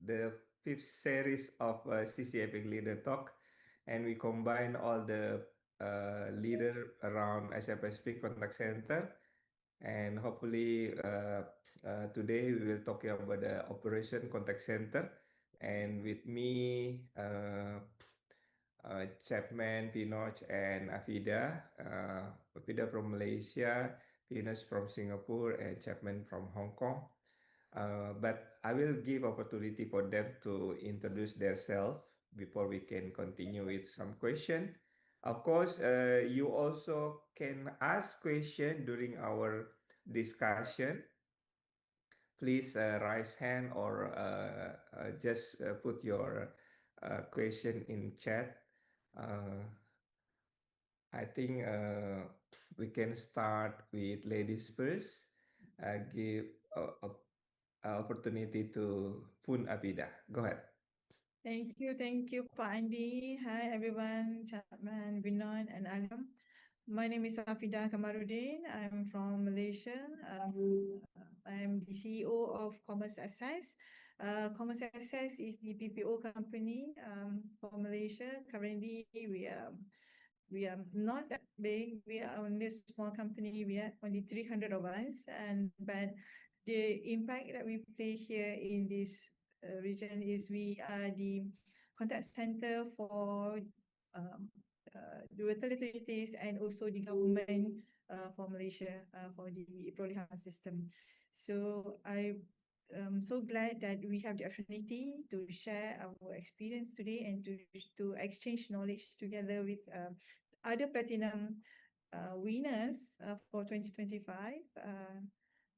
the fifth series of CC Epic Leader Talk, and we combine all the leader around Asia Pacific Contact Center, and hopefully today we will talk about the operation contact center, and with me. Chapman, Pinoj, and Afida. Afida from Malaysia, Pinoj from Singapore, and Chapman from Hong Kong. But I will give opportunity for them to introduce themselves before we can continue with some question. Of course, you also can ask question during our discussion. Please raise hand or just put your question in chat. Uh, I think we can start with ladies first. Give opportunity to Pun Abida. Go ahead. Thank you, Pak Andi. Hi, everyone, Chapman, Binon, and Alam. My name is Afida Kamarudin. I'm from Malaysia. I'm the CEO of Commerce Access. Commerce Access is the BPO company for Malaysia. Currently, we are not that big. We are only a small company. We are only 300 of us, and but the impact that we play here in this region is we are the contact center for um, the utilities and also the government for Malaysia for the Perolehan system. So I'm so glad that we have the opportunity to share our experience today and to exchange knowledge together with other platinum winners for 2025,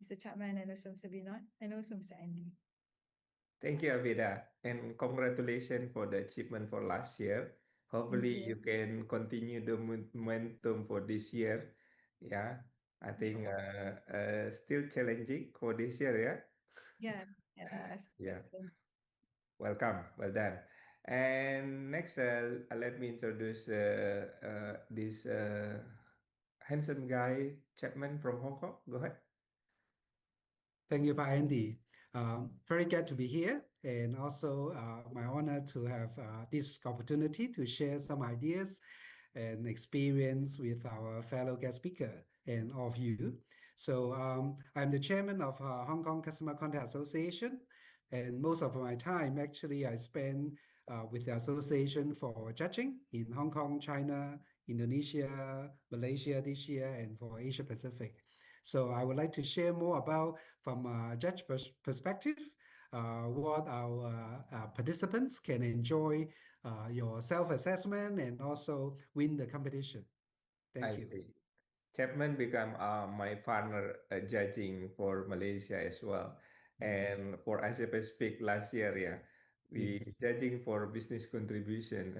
Mr. Chapman and also Mr. Binod and also Mr. Andy. Thank you, Abida, and congratulations for the achievement for last year. Thank Hopefully, you. you can continue the momentum for this year. Yeah, I think Inshallah. still challenging for this year. Yeah, Yeah, yeah, yeah. expecting. Welcome. Well done. And next, let me introduce this handsome guy, Chapman from Hong Kong. Go ahead. Thank you, Pa Andy. Very glad to be here, and also my honor to have this opportunity to share some ideas and experience with our fellow guest speaker and all of you. So I'm the chairman of Hong Kong Customer Contact Association, and most of my time actually I spend with the association for judging in Hong Kong, China, Indonesia, Malaysia this year, and for Asia Pacific. So I would like to share more about from a judge perspective, what our participants can enjoy your self-assessment and also win the competition. Thank I you. see. Chapman become my partner judging for Malaysia as well. And for Asia Pacific last year, yeah, we Yes. judging for business contribution.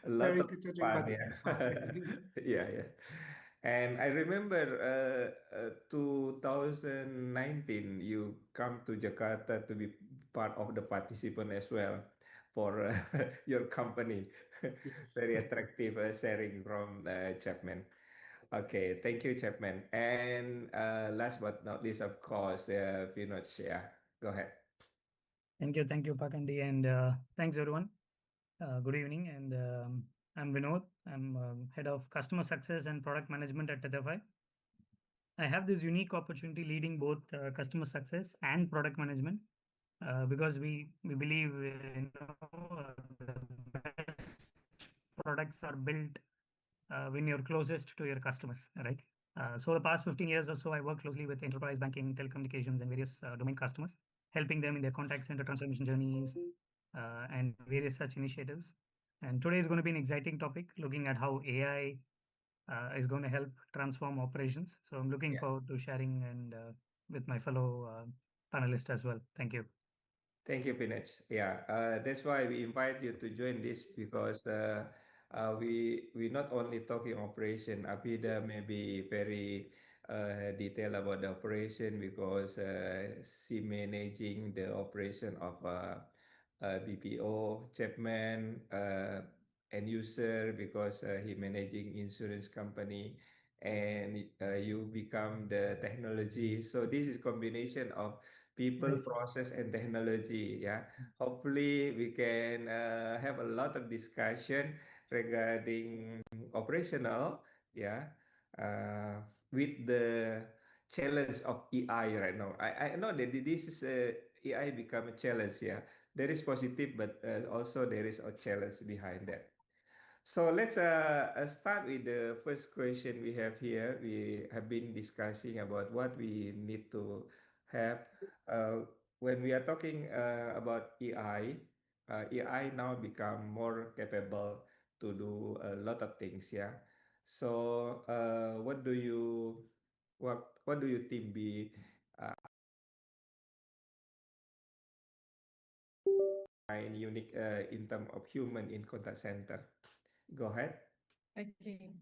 A lot Very of good judging fun, buddy. yeah. Okay. Yeah, yeah. And I remember 2019, you come to Jakarta to be part of the participant as well for your company. Yes. Very attractive sharing from Chapman. Okay, thank you, Chapman. And last but not least, of course, Pinot, yeah, go ahead. Thank you, Pakandi, and thanks everyone. Good evening, and I'm Vinod. I'm head of customer success and product management at Tetherfy. I have this unique opportunity leading both customer success and product management because we believe the best products are built when you're closest to your customers, right? So the past 15 years or so, I work closely with enterprise banking, telecommunications, and various domain customers, helping them in their contact center transformation journeys and various such initiatives. And today is going to be an exciting topic, looking at how AI is going to help transform operations. So I'm looking Yeah. forward to sharing and with my fellow panelists as well. Thank you. Thank you, Pinach. Yeah, that's why we invite you to join this because we not only talking operation. Abida may be very detailed about the operation because she managing the operation of BPO, Chapman, end user because he managing insurance company, and you become the technology. So this is combination of people, Yes. process, and technology. Yeah, hopefully we can have a lot of discussion regarding operational. Yeah, uh, with the challenge of AI right now. I know that this is AI become a challenge. Yeah, there is positive, but also there is a challenge behind that. So let's start with the first question we have here. We have been discussing about what we need to have uh, when we are talking about AI. AI now become more capable to do a lot of things. Yeah. So what do you think be unique in terms of human in contact center? Go ahead. Okay.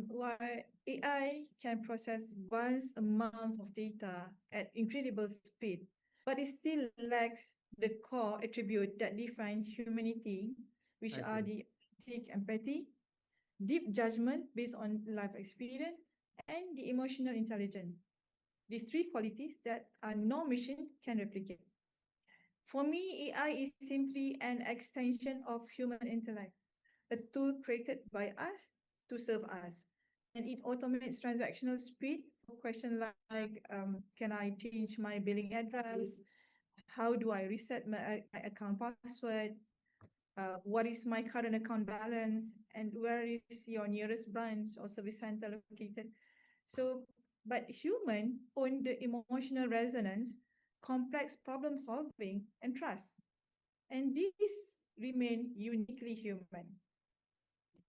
Why AI can process vast amounts of data at incredible speed, but it still lacks the core attribute that define humanity, which are Okay. the ethic, empathy, deep judgment based on life experience, and the emotional intelligence. These three qualities that are no machine can replicate. For me, AI is simply an extension of human intellect, a tool created by us to serve us. And it automates transactional speed for questions like can I change my billing address? How do I reset my account password? What is my current account balance? And where is your nearest branch or service center located? So, but human own the emotional resonance, complex problem solving, and trust. And these remain uniquely human.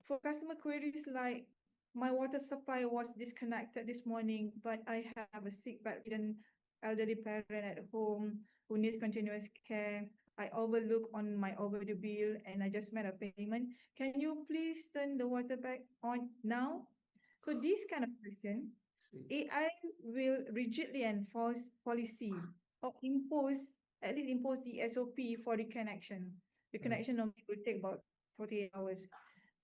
For customer queries like my water supply was disconnected this morning, but I have a sick bedridden elderly parent at home who needs continuous care. I overlook on my overdue bill and I just made a payment. Can you please turn the water back on now? So this kind of question, See. AI will rigidly enforce policy or impose, at least impose the SOP for the connection. The connection normally will take about 48 hours.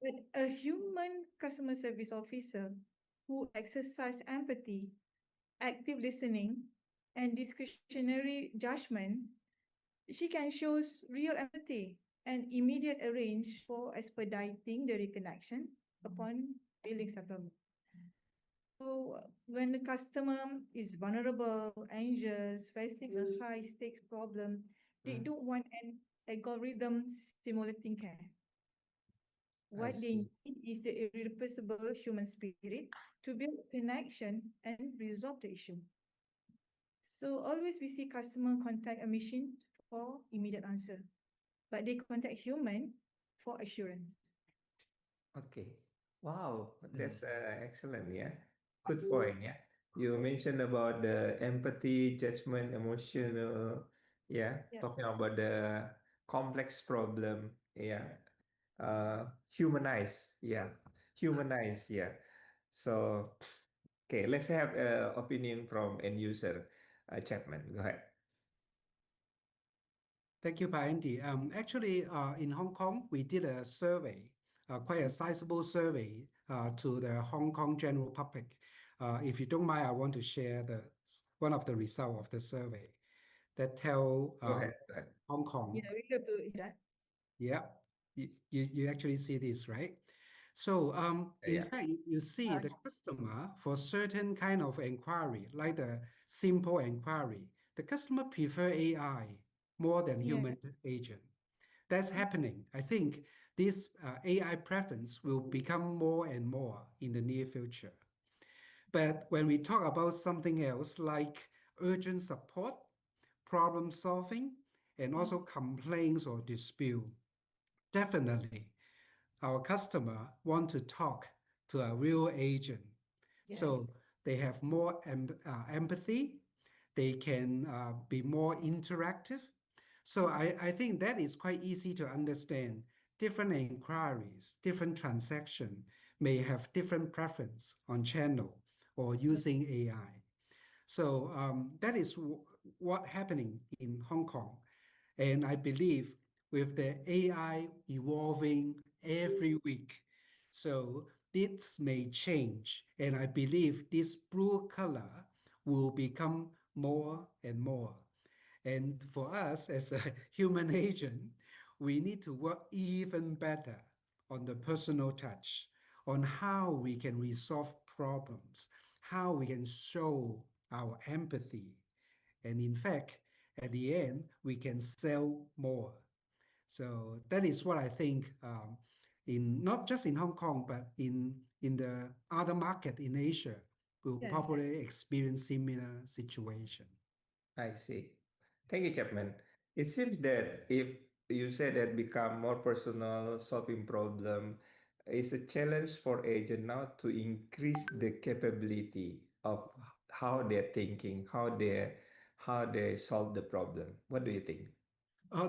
But a human customer service officer who exercise empathy, active listening, and discretionary judgment, she can show real empathy and immediate arrange for expediting the reconnection upon billing settlement. So when the customer is vulnerable, anxious, facing a high stakes problem, they Mm, don't want an algorithm simulating care. I What they see. need is the irreplaceable human spirit to build connection and resolve the issue. So always we see customer contact a machine for immediate answer, but they contact human for assurance. Okay. Wow, Mm. that's excellent. Yeah, good point. Yeah, you mentioned about the empathy, judgment, emotional. Yeah, Yeah. talking about the complex problem. Yeah, humanize. Yeah, humanize. Yeah. So, okay, let's have opinion from end user, Chapman. Go ahead. Thank you, Pa Andy. Actually, in Hong Kong, we did a survey, quite a sizable survey to the Hong Kong general public. If you don't mind, I want to share one of the results of the survey that tell Go ahead. Go ahead. Hong Kong. Yeah, we have to hear that. Yeah, you actually see this, right? So, in Yeah. fact, you see Uh, the customer for certain kind of inquiry, like the simple inquiry, the customer prefer AI more than yeah, human agent. That's happening. I think this AI preference will become more and more in the near future. But when we talk about something else like urgent support, problem solving, and also complaints or dispute, definitely our customer want to talk to a real agent. yes, So they have more empathy. They can be more interactive. So I think that is quite easy to understand. Different inquiries, different transaction may have different preference on channel or using AI. So that is what happening in Hong Kong. And I believe with the AI evolving every week, so this may change. And I believe this blue color will become more and more. And for us as a human agent, we need to work even better on the personal touch, on how we can resolve problems, how we can show our empathy. And in fact, at the end, we can sell more. So that is what I think in not just in Hong Kong, but in the other market in Asia will Yes. probably experience similar situation. I see. Thank you, Chapman. It seems that if you say that become more personal, solving problem is a challenge for agent now to increase the capability of how they're thinking, how they solve the problem. What do you think?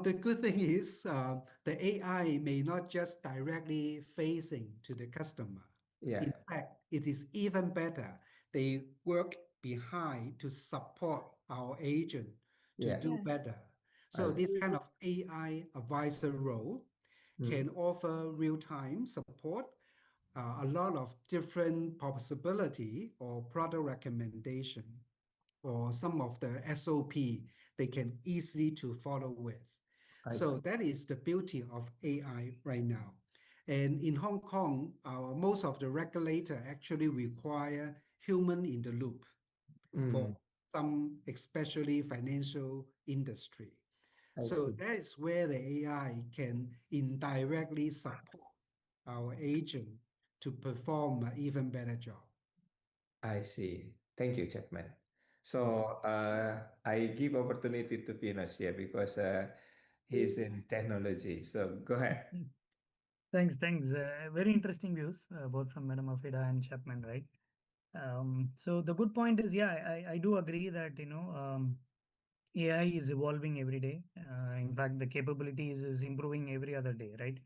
The good thing is the AI may not just directly facing to the customer. Yeah, In fact, it is even better. They work behind to support our agent to yeah, do Yes. better. So I this kind of AI advisor role mm, can offer real-time support, a lot of different possibility or product recommendation or some of the SOP they can easily to follow with. I So see. that is the beauty of AI right now. And in Hong Kong, most of the regulator actually require human in the loop for Mm, some, especially financial industry. I So see. that is where the AI can indirectly support our agent to perform an even better job. I see. Thank you, Chapman. Most So I give opportunity to Pinos here because he's in technology. So go ahead. Mm. Thanks. Very interesting views, both from Madam Afida and Chapman, right? So the good point is, yeah, I do agree that, AI is evolving every day. In fact, the capabilities is improving every other day, right?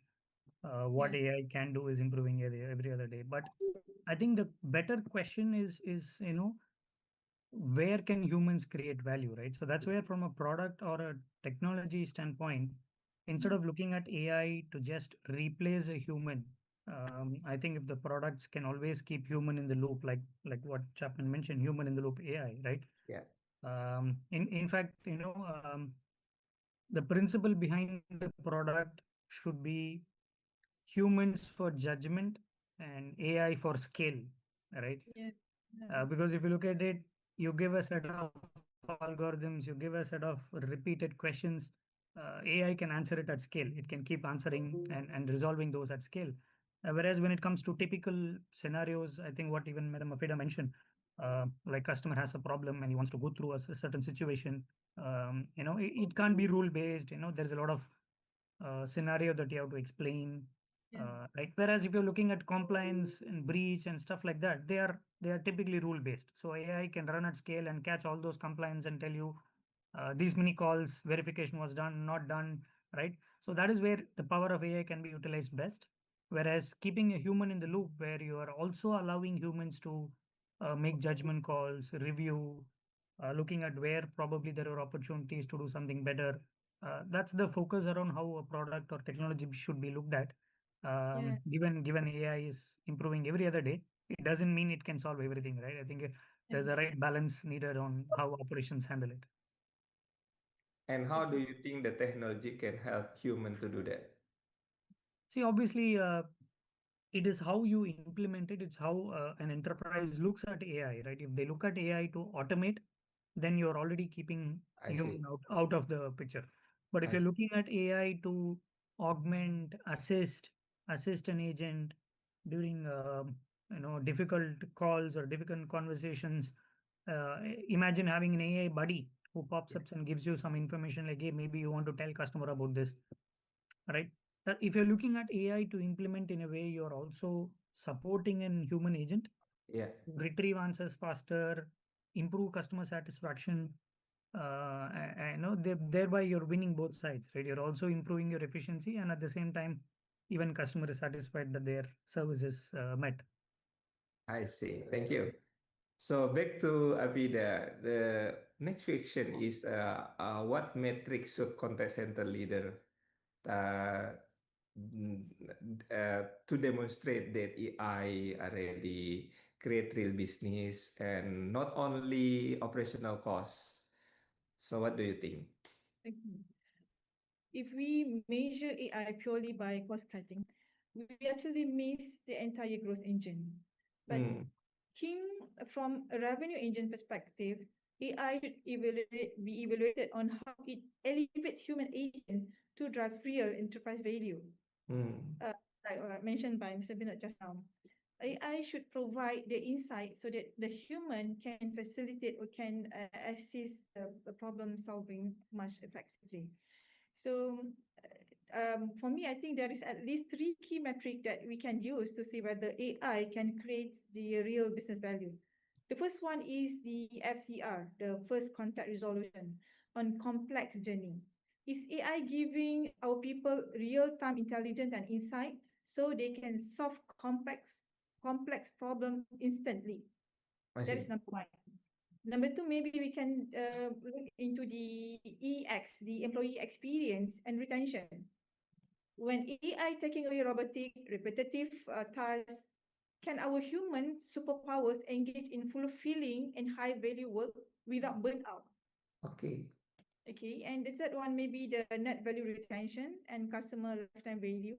What Yes. AI can do is improving every other day. But I think the better question is where can humans create value, right? So that's where, from a product or a technology standpoint, instead Mm. of looking at AI to just replace a human, I think if the products can always keep human in the loop, like what Chapman mentioned, human in the loop AI, right? Yeah, In fact, the principle behind the product should be humans for judgment and AI for scale, right? Yes. Because if you look at it, you give a set of algorithms, you give a set of repeated questions, AI can answer it at scale. It can keep answering and resolving those at scale. Whereas when it comes to typical scenarios, I think what even Madam Afida mentioned, like customer has a problem and he wants to go through a certain situation, it can't be rule based. There's a lot of scenario that you have to explain, Yeah. right? Whereas if you're looking at compliance and breach and stuff like that, they are typically rule based. So AI can run at scale and catch all those compliance and tell you these many calls verification was done, not done, right? So that is where the power of AI can be utilized best. Whereas keeping a human in the loop, where you are also allowing humans to make judgment calls, review, looking at where probably there are opportunities to do something better. That's the focus around how a product or technology should be looked at. Yeah. Given AI is improving every other day, it doesn't mean it can solve everything, right? I think Yeah. there's a right balance needed on how operations handle it. and how That's do right. you think the technology can help human to do that? See, obviously, it is how you implement it. It's how an enterprise looks at AI, right? If they look at AI to automate, then you're already keeping I see. human out of the picture. But if I you're see. looking at AI to augment, assist an agent during difficult calls or difficult conversations, imagine having an AI buddy who pops Yeah, up and gives you some information like, hey, maybe you want to tell customer about this, right? That if you're looking at AI to implement in a way, you're also supporting an human agent yeah, to retrieve answers faster, improve customer satisfaction. Thereby you're winning both sides, right? You're also improving your efficiency, and at the same time, even customer is satisfied that their service is met. I see. Thank you. So back to Avida. The next question is what metrics should contact center leader uh, to demonstrate that AI already create real business and not only operational costs. So what do you think? Okay. If we measure AI purely by cost cutting, we actually miss the entire growth engine. But Mm, looking from a revenue engine perspective, AI should be evaluated on how it elevates human agent to drive real enterprise value. mm, Uh, like mentioned by Mr. Binod just now. AI should provide the insight so that the human can facilitate or can assist the problem solving much effectively. So for me, I think there is at least three key metrics that we can use to see whether AI can create the real business value. The first one is the FCR, the first contact resolution on complex journey. Is AI giving our people real-time intelligence and insight so they can solve complex problem instantly? I That see. is number one. Number two, maybe we can look into the EX, the employee experience and retention. When AI taking away robotic, repetitive tasks, can our human superpowers engage in fulfilling and high value work without burnout? Okay. Okay, and the third one may be the net value retention and customer lifetime value.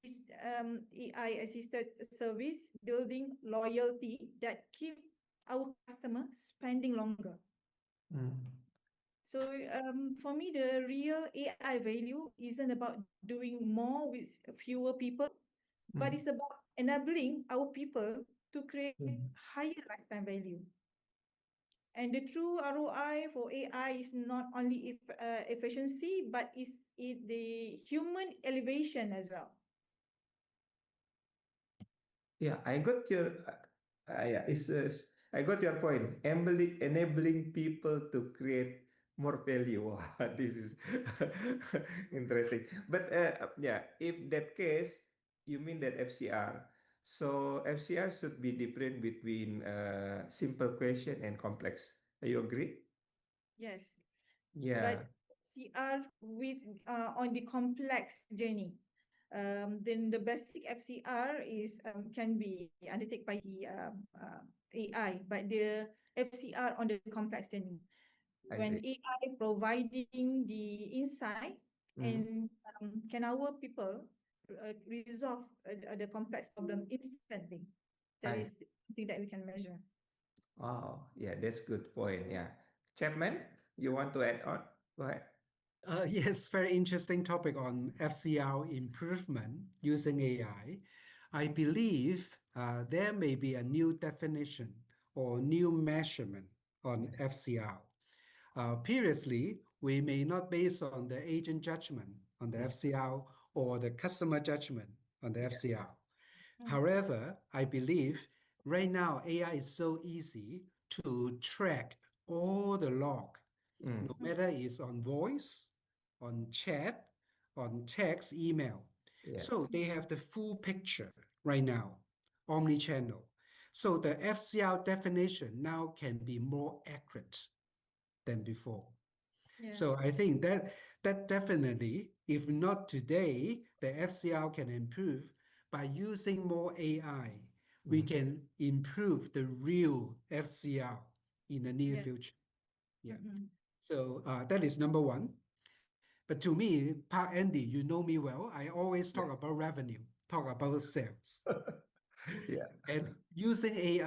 Is AI assisted service building loyalty that keep our customer spending longer. Mm, So for me, the real AI value isn't about doing more with fewer people, but mm, it's about enabling our people to create mm. higher lifetime value. And the true ROI for AI is not only efficiency, but is it the human elevation as well. Yeah, I got your yeah, I got your point. Enabling people to create more value. Wow, this is interesting. But yeah, if that case, you mean that FCR. So FCR should be different between simple question and complex. Do you agree? Yes, but Yeah, FCR with on the complex journey. Then the basic FCR is can be undertaken by the AI, but the FCR on the complex journey, I when see. AI providing the insights Mm, and can our people resolve the complex problem instantly. That I is something that we can measure. wow. Yeah, that's good point. Yeah. Chapman, you want to add on? Go ahead. Yes, very interesting topic on FCR improvement using AI. I believe there may be a new definition or new measurement on FCR. Previously, we may not base on the agent judgment on the Mm, FCR or the customer judgment on the yeah. FCR. Mm. However, I believe right now AI is so easy to track all the log, Mm, no matter it's on voice, on chat, on text, email. yeah. So they have the full picture right now, omni-channel. So the FCR definition now can be more accurate than before. Yeah. So I think that definitely, if not today, the FCR can improve by using more AI. We Mm, can improve the real FCR in the near Yeah. future. Yeah. Mm-hmm. So that is number one. But to me, Pa Andy, you know me well. I always yeah. talk about revenue, talk about sales. Yeah. And using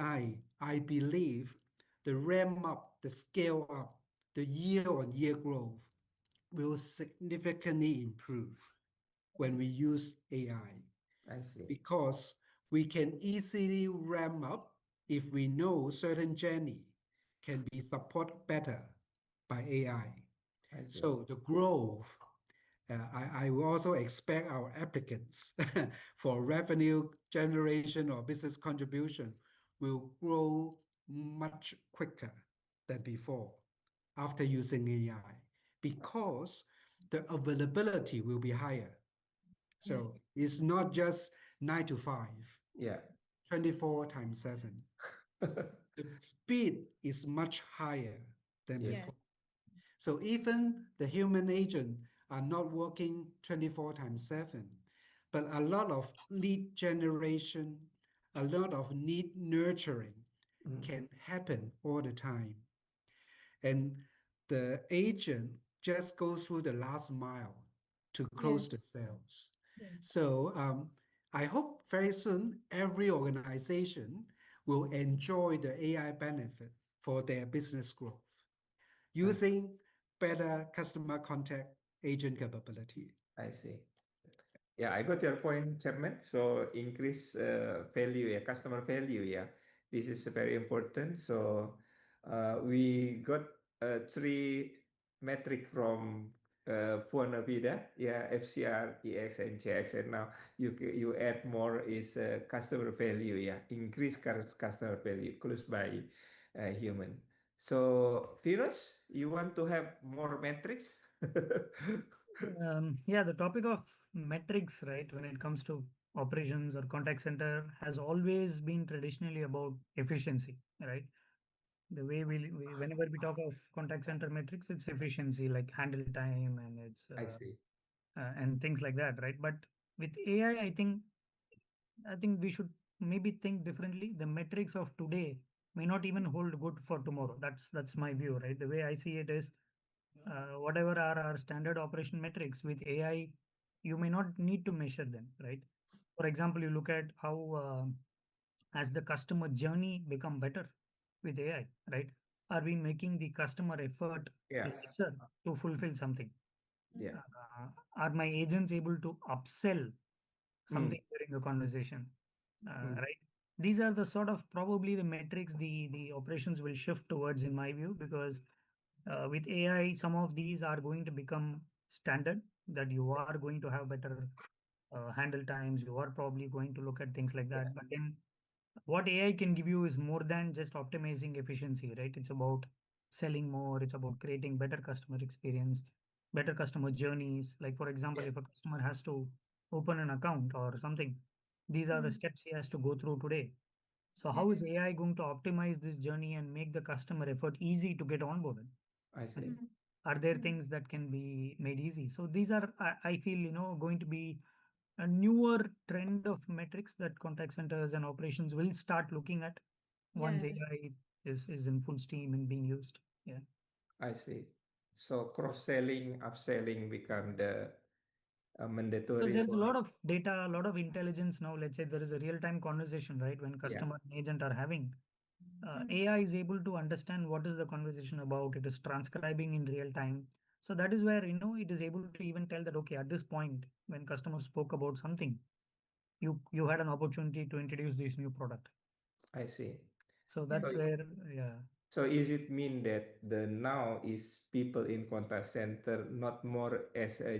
I believe the ramp up, the scale up, the year-on-year growth will significantly improve when we use AI I see. because we can easily ramp up if we know certain journey can be supported better by AI. I see. So the growth, I will also expect our applicants for revenue generation or business contribution will grow much quicker than before after using AI because the availability will be higher. Yes. So it's not just 9 to 5, Yeah. 24 times 7. The speed is much higher than Yes. Yeah. before. So even the human agent are not working 24 times 7, but a lot of lead generation, a lot of need nurturing Mm, can happen all the time. And the agent just go through the last mile to close Yes. the sales. Yes. So I hope very soon every organization will enjoy the AI benefit for their business growth using better customer contact agent capability. I see. Yeah, I got your point, Chairman. So increase value, yeah, customer value, yeah. This is very important. So we got three metric from Puana Vida, yeah, FCR, EX, and JX, and now you add more is customer value, yeah, increase customer value close by human. So Firoz, you want to have more metrics? Yeah, the topic of metrics, right, when it comes to operations or contact center has always been traditionally about efficiency, right? The way whenever we talk of contact center metrics, it's efficiency, like handle time and it's I see. and things like that, right? But with AI, I think we should maybe think differently. The metrics of today may not even hold good for tomorrow. That's my view, right? The way I see it is, whatever are our standard operation metrics with AI, you may not need to measure them, right? For example, you look at how as the customer journey become better with AI, right? Are we making the customer effort Yeah, lesser to fulfill something? yeah. Are my agents able to upsell Mm, something during the conversation? mm. Right? These are the sort of probably the metrics the operations will shift towards, in my view, because with AI, some of these are going to become standard. That you are going to have better handle times. You are probably going to look at things like Yeah, that. But then what AI can give you is more than just optimizing efficiency, right? It's about selling more, it's about creating better customer experience, better customer journeys. Like, for example, yeah, if a customer has to open an account or something, these are the Mm. steps he has to go through today. So, how is Yes. AI going to optimize this journey and make the customer effort easy to get onboarded? I see. Mm. Are there Mm. things that can be made easy? So, these are, I feel, going to be a newer trend of metrics that contact centers and operations will start looking at once Yes. AI is in full steam and being used. Yeah. I see. So cross-selling, upselling become the Because mandatory there's a for, lot of data, a lot of intelligence now. Let's say there is a real-time conversation, right? When yeah, customer and agent are having, Mm. AI is able to understand what is the conversation about. It is transcribing in real time. So that is where, it is able to even tell that, okay, at this point, when customer spoke about something, you had an opportunity to introduce this new product. I see. So Yes. that's So, where, yeah, so is it mean that the now is people in contact center not more as a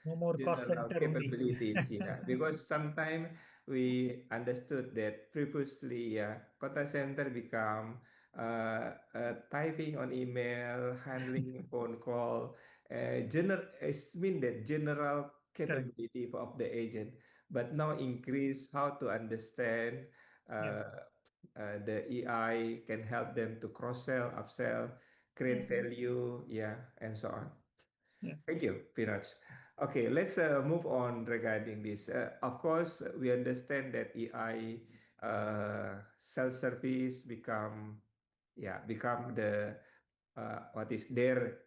no more cost general center only. capabilities, yeah, because sometimes we understood that previously, yeah, contact center become typing on email, handling phone call, it mean that general Correct. capability of the agent, but now increase how to understand Yeah. the AI can help them to cross-sell, upsell, create Yes. value, yeah, and so on. Yeah. Thank you, Piraj. Okay, let's move on regarding this. Of course, we understand that AI self-service become the what is their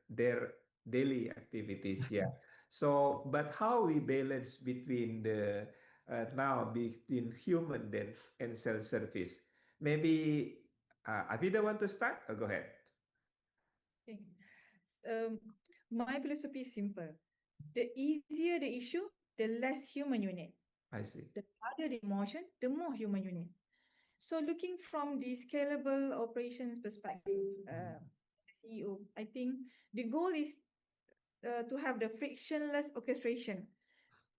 daily activities. Yeah. So, but how we balance between the now between human then and self-service? Maybe Avida want to start? Go ahead. Okay. Um, my philosophy is simple. The easier the issue, the less human you need. I see. The harder the emotion, the more human you need. So looking from the scalable operations perspective, CEO, I think the goal is to have the frictionless orchestration.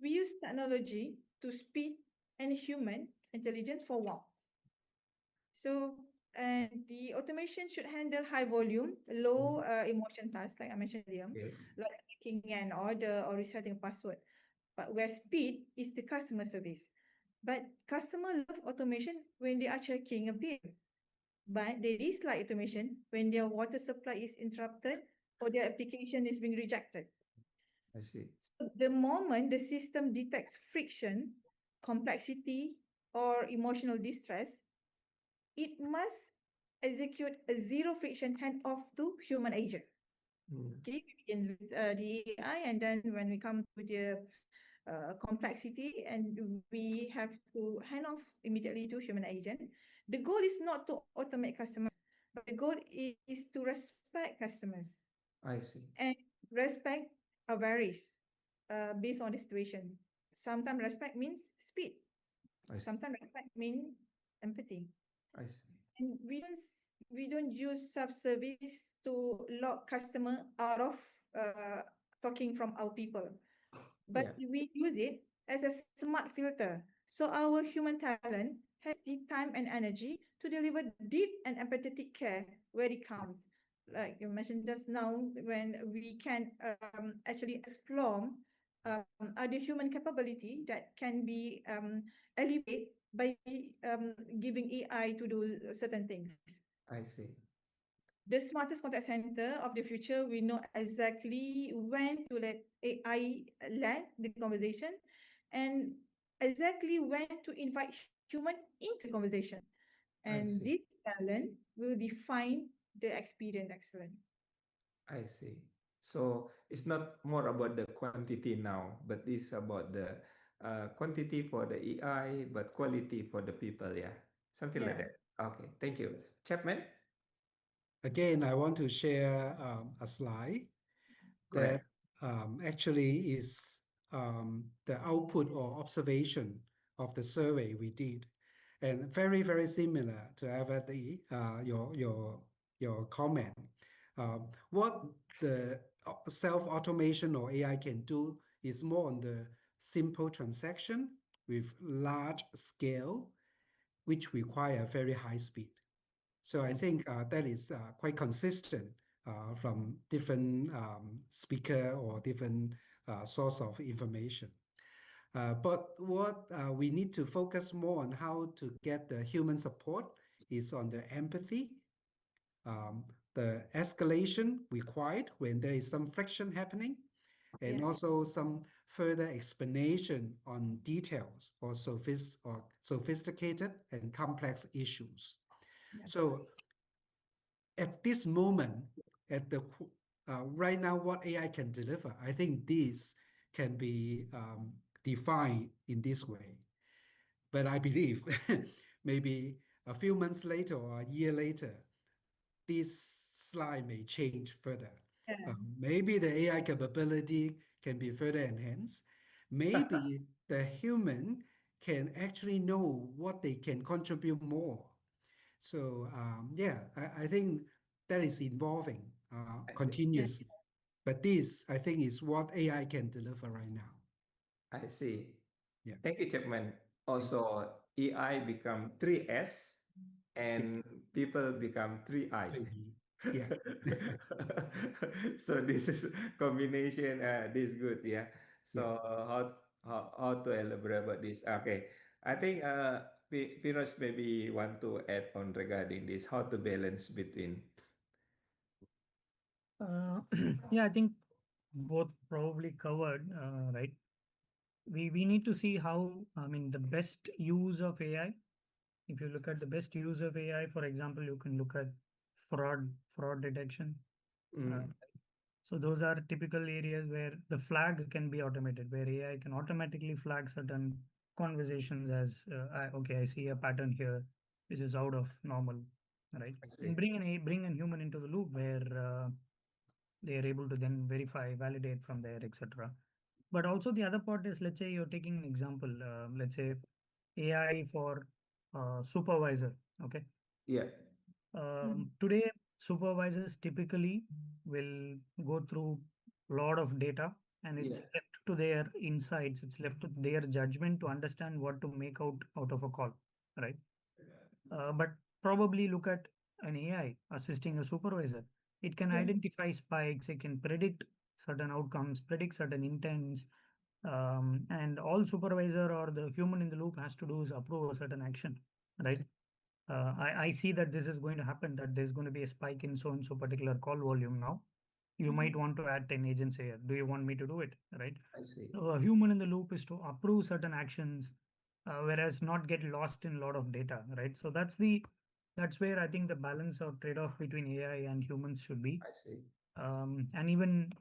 We use technology to speed and human intelligence for warmth. So, and the automation should handle high volume, low emotion tasks, like I mentioned earlier, Okay. like taking an order or resetting a password. But where speed is the customer service. But customer love automation when they are checking a bill. But they dislike automation when their water supply is interrupted or their application is being rejected. I see. So the moment the system detects friction, complexity, or emotional distress, it must execute a zero friction handoff to human agent. Mm. Okay, we begin with the AI, and then when we come to the complexity, and we have to hand off immediately to human agent. The goal is not to automate customers, but the goal is to respect customers. I see. And respect varies based on the situation. Sometimes respect means speed. I see. Sometimes respect means empathy. I see. And we don't use self-service to lock customer out of talking from our people, but Yeah. we use it as a smart filter. So our human talent has the time and energy to deliver deep and empathetic care where it counts. Like you mentioned just now, when we can actually explore other human capability that can be alleviated by giving AI to do certain things. I see. The smartest contact center of the future, we know exactly when to let AI land the conversation and exactly when to invite human into the conversation. I And see. this talent will define the experience excellent. I see. So it's not more about the quantity now, but it's about the quantity for the AI, but quality for the people. Yeah, something like Yeah. that. Okay, thank you, Chapman. Again, I want to share a slide Go that ahead. actually is the output or observation of the survey we did, and very very similar to Avadi, your comment. What the self automation or AI can do is more on the simple transaction with large scale, which require very high speed. So I think that is quite consistent from different speaker or different source of information. But what we need to focus more on how to get the human support is on the empathy, um, the escalation required when there is some friction happening, and Yeah. also some further explanation on details or sophisticated and complex issues. Yeah. So at this moment, at the right now, what AI can deliver, I think this can be defined in this way. But I believe maybe a few months later or a year later, this slide may change further. Yeah. Maybe the AI capability can be further enhanced. Maybe the human can actually know what they can contribute more. So yeah, I think that is evolving I see. Yeah. continuously. But this, I think, is what AI can deliver right now. I see. Yeah. Thank you, Chapman. Thank you. Also, AI become 3S Yeah. and people become 3I. Maybe. Yeah. So this is combination. This good, yeah. Yes. So how to elaborate about this? Okay, I think Firoz maybe want to add on regarding this how to balance between. Uh, yeah, I think both probably covered, right? We need to see how, I mean, the best use of AI. If you look at the best use of AI, for example, you can look at fraud detection. Uh, Mm, so those are typical areas where the flag can be automated, where AI can automatically flag certain conversations as, okay, I see a pattern here, which is out of normal, right? I see. And bring an human into the loop where they are able to then verify, validate from there, etc. But also the other part is, let's say you're taking an example, let's say AI for supervisor. Okay. Yeah, Today, supervisors typically will go through a lot of data, and yeah, it's left to their insights, it's left to their judgment to understand what to make out of a call, right? But probably look at an AI assisting a supervisor. It can Yeah. identify spikes, it can predict certain outcomes, predict certain intents, and all supervisor or the human in the loop has to do is approve a certain action, right? I see that this is going to happen, that there's going to be a spike in so and so particular call volume now. You Mhm. might want to add 10 agents here. Do you want me to do it? Right? I see. So a human in the loop is to approve certain actions, whereas not get lost in a lot of data, right? So that's where I think the balance or trade-off between AI and humans should be. I see. and even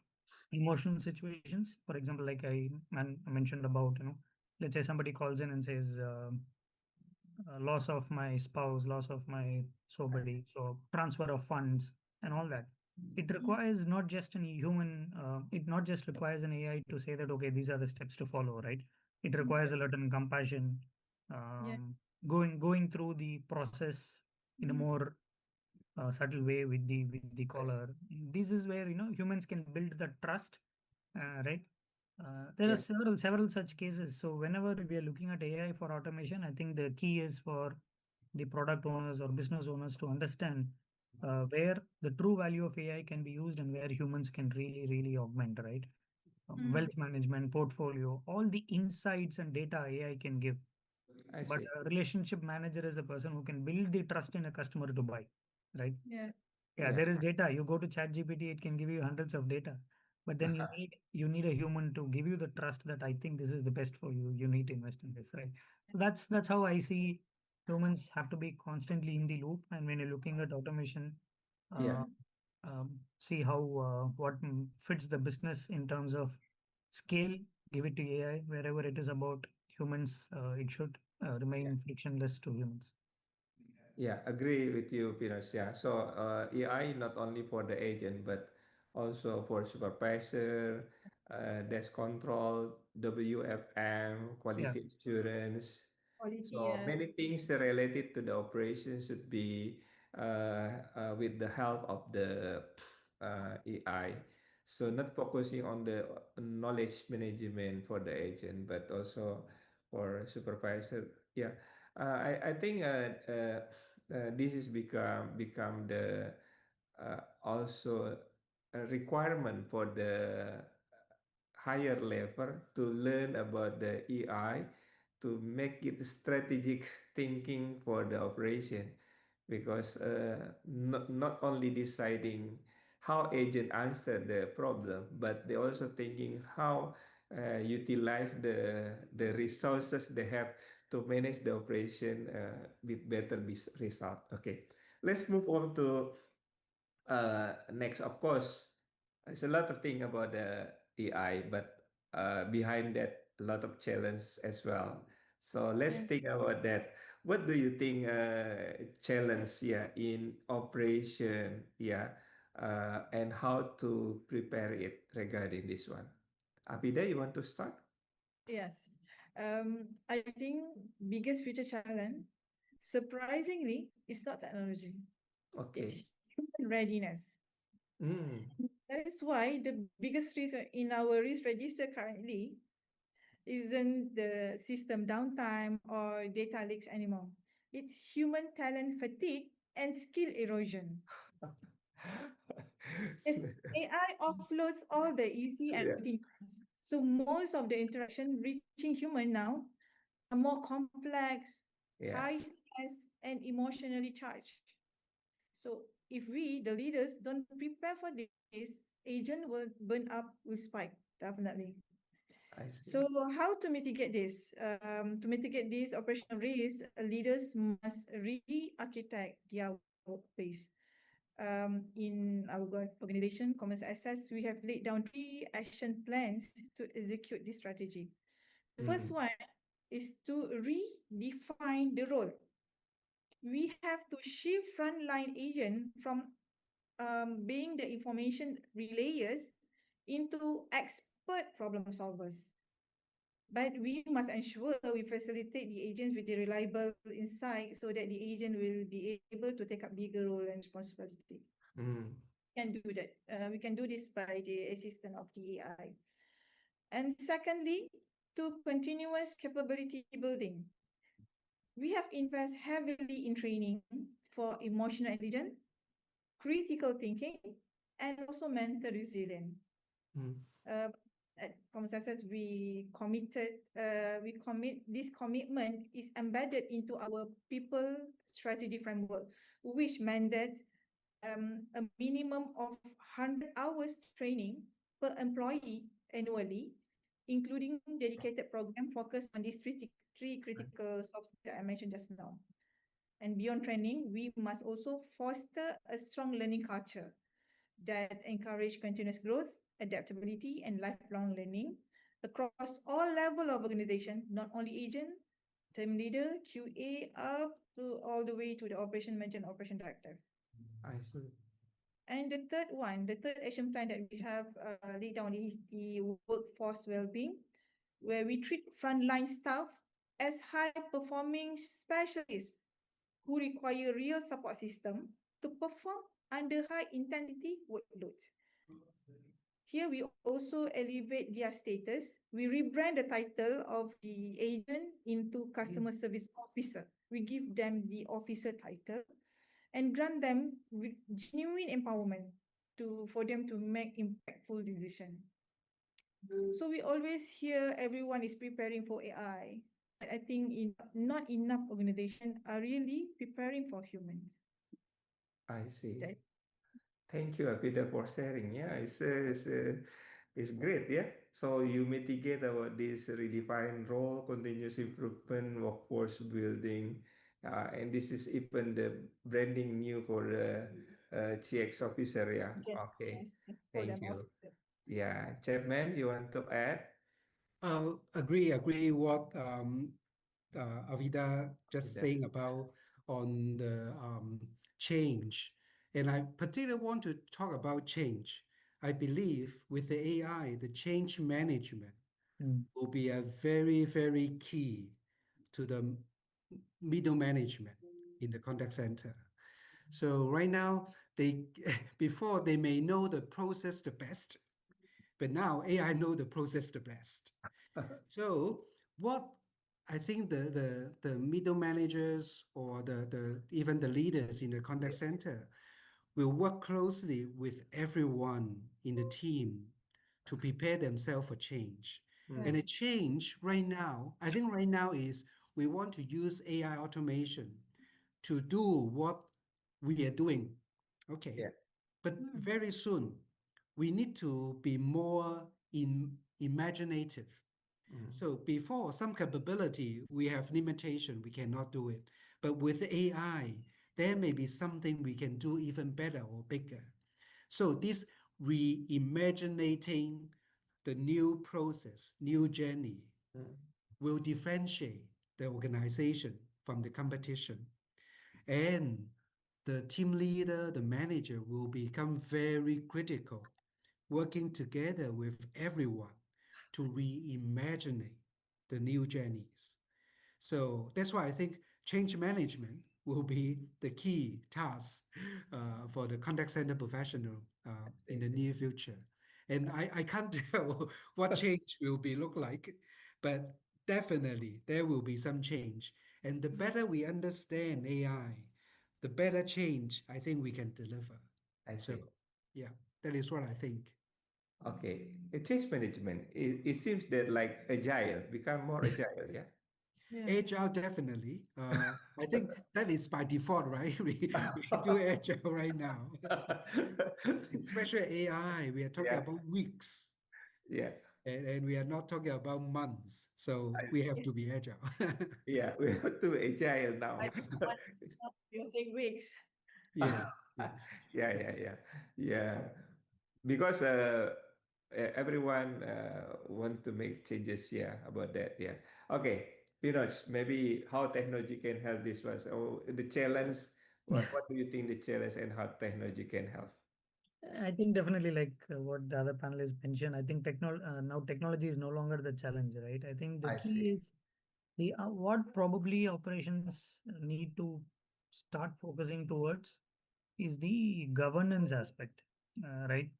emotional situations. For example, like I mentioned about, let's say somebody calls in and says, loss of my spouse, loss of my somebody, so transfer of funds and all that. It requires not just an human, it not just requires an AI to say that, okay, these are the steps to follow, right? It requires a certain compassion, Yeah. going through the process in a more subtle way with the caller. This is where humans can build the trust, right? There are Yeah. several such cases. So whenever we are looking at AI for automation, I think the key is for the product owners or business owners to understand where the true value of AI can be used and where humans can really augment, right? Wealth management, portfolio, all the insights and data AI can give. I But see. a relationship manager is the person who can build the trust in a customer to buy, right? Yeah. Yeah, Yeah. there is data. You go to ChatGPT, it can give you hundreds of data, but then you need a human to give you the trust that I think this is the best for you. You need to invest in this, right? So that's how I see humans have to be constantly in the loop. And when you're looking at automation, Yeah. uh, see how what fits the business in terms of scale. Give it to AI. Wherever it is about humans, it should remain frictionless to humans. Yeah, agree with you, Pinos. Yeah. So AI not only for the agent, but also for supervisor, desk control, WFM, Yeah, quality assurance. Quality. So many things related to the operation should be with the help of the AI. So not focusing on the knowledge management for the agent, but also for supervisor. Yeah, I think this is become the also a requirement for the higher level to learn about the AI to make it strategic thinking for the operation because not only deciding how agent answer the problem but they also thinking how utilize the resources they have to manage the operation with better result. Okay, let's move on to next. Of course, there's a lot of thing about the AI, but behind that, a lot of challenge as well. So let's Yes. think about that. What do you think challenge, yeah, in operation, yeah, and how to prepare it regarding this one? Abida, you want to start? Yes. I think biggest future challenge, surprisingly, is not technology. It's Okay. human readiness. Mm, That is why the biggest risk in our risk register currently isn't the system downtime or data leaks anymore. It's human talent fatigue and skill erosion. As AI offloads all the easy and yeah, routine tasks. So most of the interaction reaching human now are more complex, yeah, high stress, and emotionally charged. So if we, the leaders, don't prepare for this, agent will burn up, will spike, definitely. I So see. how to mitigate this? To mitigate this operational risk, leaders must re-architect their workplace. In our organization, Commerce Access, we have laid down 3 action plans to execute this strategy. The first Mm, one is to redefine the role. We have to shift frontline agent from being the information relayers into expert problem solvers. But we must ensure we facilitate the agents with the reliable insight so that the agent will be able to take up bigger role and responsibility. mm, We can do that. We can do this by the assistance of the AI. And secondly, to continuous capability building. We have invested heavily in training for emotional intelligence, critical thinking, and also mental resilience. mm, Uh, at Comsasas, we commit, this commitment is embedded into our people strategy framework, which mandates a minimum of 100 hours training per employee annually, including dedicated program focused on these three critical soft skills that I mentioned just now. And beyond training, we must also foster a strong learning culture. that encourage continuous growth, adaptability, and lifelong learning across all level of organization, not only agent, team leader, QA, up to all the way to the operation manager and operation director. I see. And the third one, the third action plan that we have laid down is the workforce well-being, where we treat frontline staff as high-performing specialists who require real support system to perform under high-intensity workloads. Here we also elevate their status. We rebrand the title of the agent into customer service officer. We give them the officer title and grant them with genuine empowerment for them to make impactful decision. So we always hear everyone is preparing for AI, but I think not enough organization are really preparing for humans. I see. That, Thank you, Avida, for sharing. Yeah, it's great. Yeah. So you mitigate about this redefined role, continuous improvement, workforce building, and this is even the branding new for the CX officer. Yeah. yes, Okay. yes, call Thank them you. officer. Yeah, Chapman, you want to add? Agree what Avida just Avida. saying about on the change. And I particularly want to talk about change. I believe with the AI, the change management will be a very, very key to the middle management in the contact center. So right now, they before they may know the process the best, but now AI know the process the best. So what I think the middle managers or the even the leaders in the contact center will work closely with everyone in the team to prepare themselves for change. Mm, And the change right now, I think right now is we want to use AI automation to do what we are doing. Okay. yeah. But very soon, we need to be more imaginative. Mm, So before some capability, we have limitation, we cannot do it. But with AI, there may be something we can do even better or bigger. So this reimaginating the new process, new journey mm, will differentiate the organization from the competition. And the team leader, the manager will become very critical, working together with everyone to reimagine the new journeys. So that's why I think change management will be the key task for the contact center professional in the near future. And I can't tell what change will be look like, but definitely there will be some change. And the better we understand AI, the better change I think we can deliver. I So see. yeah, that is what I think. Okay. Change management. It seems that like agile, become more agile. Yeah. Yes. Agile, definitely. I think that is by default, right? We do agile right now. Especially AI, we are talking Yeah. about weeks Yeah. and we are not talking about months. So we have to be agile. Yeah. We have to agile now. I want to stop using wigs. Yes, yes. Yeah. Yeah. Yeah. Yeah. Because everyone want to make changes. Yeah. About that. Yeah. Okay. Pinoj, maybe how technology can help this one. So the challenge. What do you think the challenge and how technology can help? I think definitely like what the other panelists mentioned. I think now technology is no longer the challenge, right? I think the I key see. is the what probably operations need to start focusing towards is the governance aspect, right?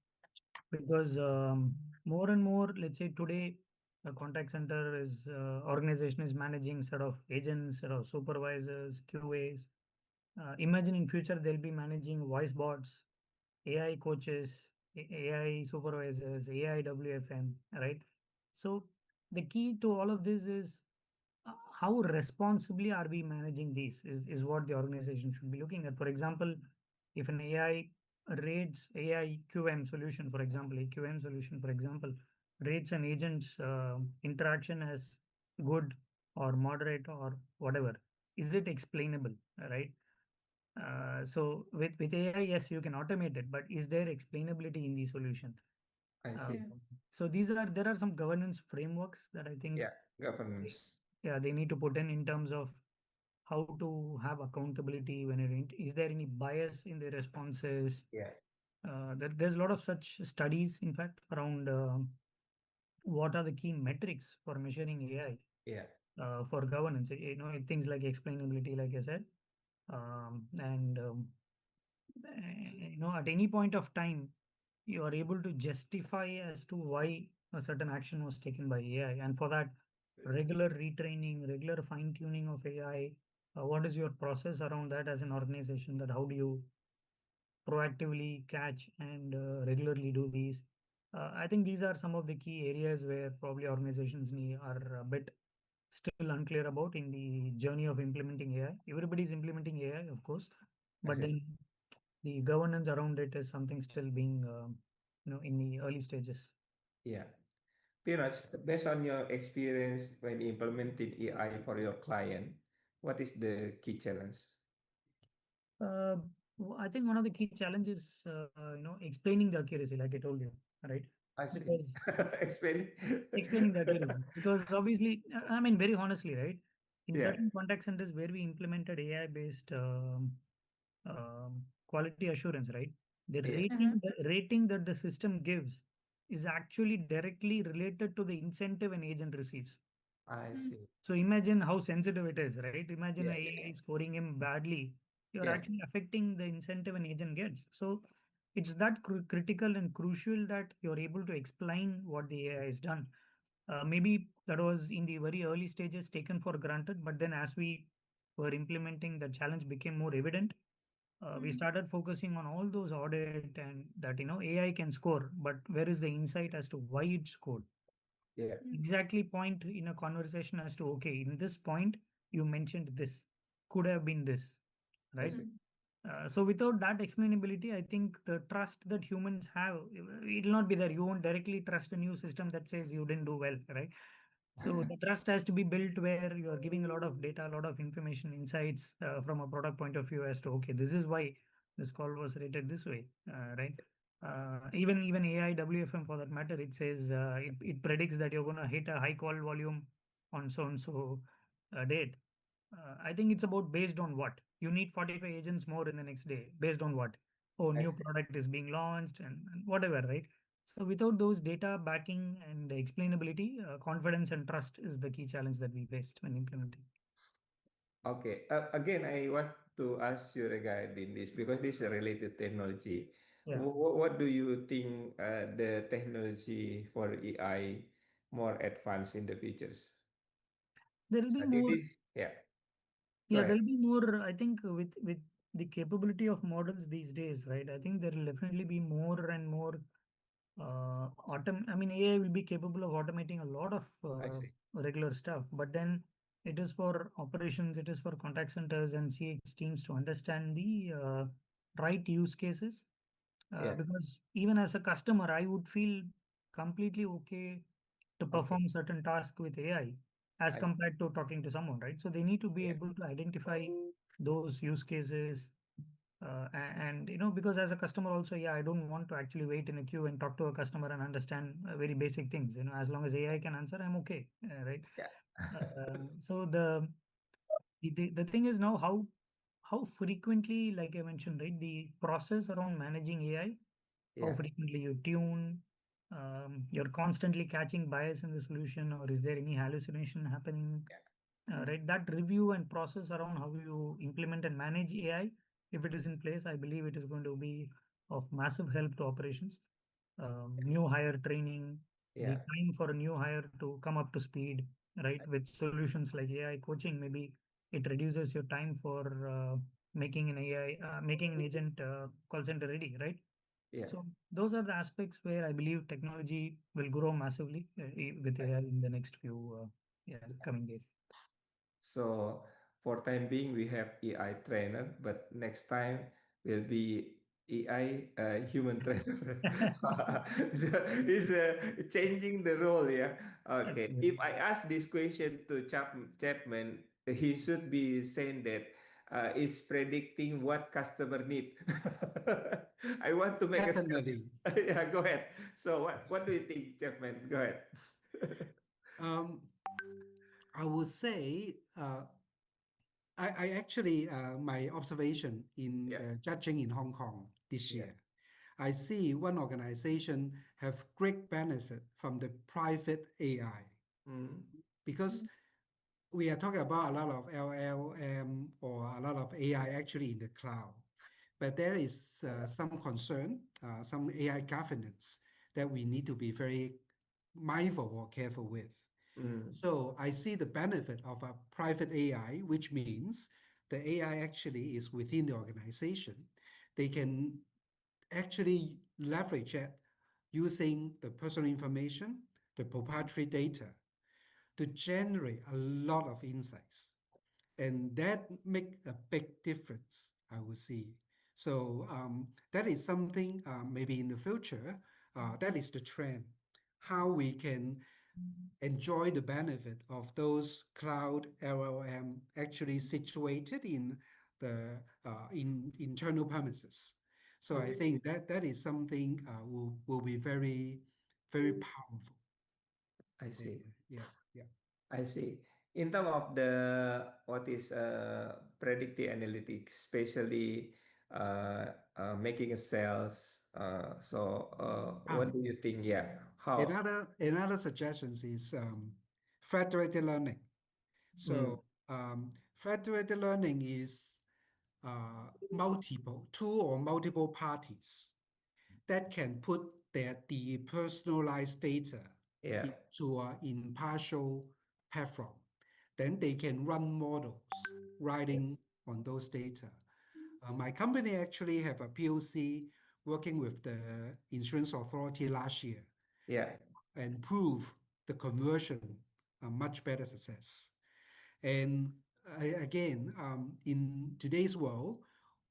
Because more and more, let's say today, a contact center is organization is managing set of agents, set of supervisors, QAs. Imagine in future they'll be managing voice bots, AI coaches, AI supervisors, AI WFM, right? So the key to all of this is how responsibly are we managing these is what the organization should be looking at. For example, if an AI rates AI QM solution, for example, a QM solution, for example, rates an agent's interaction as good or moderate or whatever, is it explainable, right? So with AI, yes, you can automate it, but is there explainability in the solution? I Uh, see. Yeah. so there are some governance frameworks that I think, Yeah, governance. yeah, they need to put in terms of how to have accountability when is there any bias in the responses. Yeah, There's a lot of such studies, in fact, around what are the key metrics for measuring AI yeah, for governance. Things like explainability, like I said, and at any point of time, you are able to justify as to why a certain action was taken by AI, and for that, regular retraining, regular fine tuning of AI. What is your process around that as an organization? That how do you proactively catch and regularly do these? I think these are some of the key areas where probably organizations are a bit still unclear about in the journey of implementing AI. Everybody's implementing AI, of course, I but see. then the governance around it is something still being, in the early stages. Yeah. Piraj, based on your experience when implementing AI for your client, what is the key challenge? Uh, I think one of the key challenges, explaining the accuracy, like I told you, right? I see. Because Explain. explaining the accuracy, because obviously, I mean, very honestly, right? In Yeah, certain contact centers where we implemented AI-based quality assurance, right? The yeah, rating, the rating that the system gives is actually directly related to the incentive an agent receives. I see. So imagine how sensitive it is, right? Imagine Yeah, AI scoring him badly. You're yeah, actually affecting the incentive an agent gets. So it's that critical and crucial that you're able to explain what the AI has done. Maybe that was in the very early stages taken for granted, but then as we were implementing, the challenge became more evident. We started focusing on all those audit and that AI can score, but where is the insight as to why it scored? yeah. Exactly point in a conversation as to, okay, in this point you mentioned this, could have been this, I right? see. So without that explainability, I think the trust that humans have, it'll not be there. You won't directly trust a new system that says you didn't do well, right? So the trust has to be built where you are giving a lot of data, a lot of information, insights from a product point of view as to, okay, this is why this call was rated this way, right? Even AI WFM for that matter, it says it predicts that you're going to hit a high call volume on so and so date. I think it's about based on what you need 45 agents more in the next day. Based on what? Oh, I new see. product is being launched and whatever, right? So without those data backing and explainability, confidence and trust is the key challenge that we faced when implementing. Okay. Again, I want to ask you regarding this because this is related technology. Yeah, What do you think the technology for AI more advanced in the futures? there will be I think more. this, yeah, go Yeah, ahead. there'll be more. I think with the capability of models these days, right? I think there will definitely be more and more I mean, AI will be capable of automating a lot of I see. regular stuff, but then it is for operations, it is for contact centers and CX teams to understand the right use cases. Yeah, Because even as a customer, I would feel completely okay to okay. perform certain tasks with AI as I, compared to talking to someone, right? So they need to be yeah, able to identify those use cases, and because as a customer also, yeah, I don't want to actually wait in a queue and talk to a customer and understand very basic things. As long as AI can answer, I'm okay, right? yeah, So the thing is now how frequently, like I mentioned, right, the process around managing AI, how yeah, frequently you tune, you're constantly catching bias in the solution, or is there any hallucination happening? Right, that review and process around how you implement and manage AI, if it is in place, I believe it is going to be of massive help to operations. New hire training, yeah, the time for a new hire to come up to speed, right? With solutions like AI coaching, maybe it reduces your time for making an agent call center ready, right? yeah. So those are the aspects where I believe technology will grow massively with AI in the next few yeah, coming days. So for time being, we have AI trainer, but next time will be AI human trainer. So it's changing the role, yeah. Okay. If Absolutely. I ask this question to Chapman, he should be saying that is predicting what customer need. I want to make a sales. Definitely. Yeah, go ahead. So what do you think, Chapman? Go ahead. Um, I would say I actually my observation in Yeah. the judging in Hong Kong this Yeah. year, I see one organization have great benefit from the private AI Mm, because we are talking about a lot of LLM or a lot of AI actually in the cloud. But there is some concern, some AI governance that we need to be very mindful or careful with. mm, So I see the benefit of a private AI, which means the AI actually is within the organization. They can actually leverage it using the personal information, the proprietary data to generate a lot of insights. And that make a big difference, I would see. So that is something maybe in the future, that is the trend, how we can enjoy the benefit of those cloud LLM actually situated in the in internal premises. So I think that that is something will be very, very powerful. I And, see. yeah, yeah. I see. In terms of the what is predictive analytics, especially making a sales. What Ah, do you think? Yeah. How? another suggestions is federated learning. Mm, So federated learning is multiple, two or multiple parties that can put their depersonalized data yeah. into an impartial platform. Then they can run models riding on those data. My company actually have a POC working with the insurance authority last year Yeah. and prove the conversion a much better success. And again, in today's world,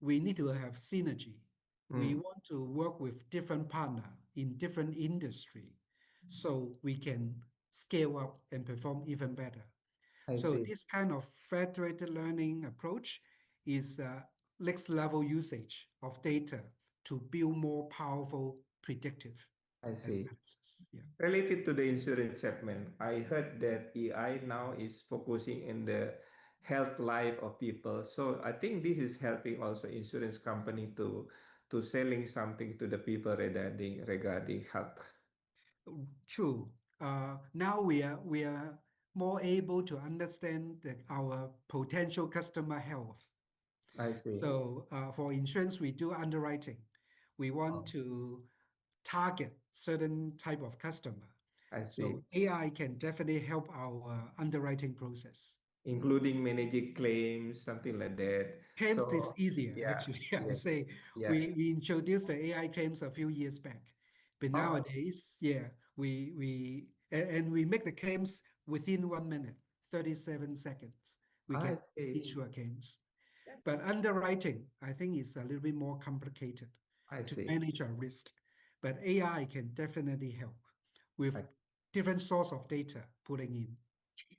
we need to have synergy. We Mm, want to work with different partner in different industry so we can scale up and perform even better. I So see. this kind of federated learning approach is next level usage of data to build more powerful predictive I see. analysis. Yeah. Related to the insurance segment, I heard that AI now is focusing in the health life of people. So I think this is helping also insurance company to selling something to the people regarding health. True. Now we are more able to understand our potential customer health. I see. So for insurance, we do underwriting. We want to target certain type of customer. I see. So AI can definitely help our underwriting process. Including managing claims, something like that. Claims is So easier, yeah, actually. I yeah, say yeah. we introduced the AI claims a few years back, but Oh, nowadays, yeah, and we make the claims within 1 minute, 37 seconds. We can I see. issue claims. But underwriting, I think, is a little bit more complicated I to see. manage our risk. But AI can definitely help with I different source of data pulling in.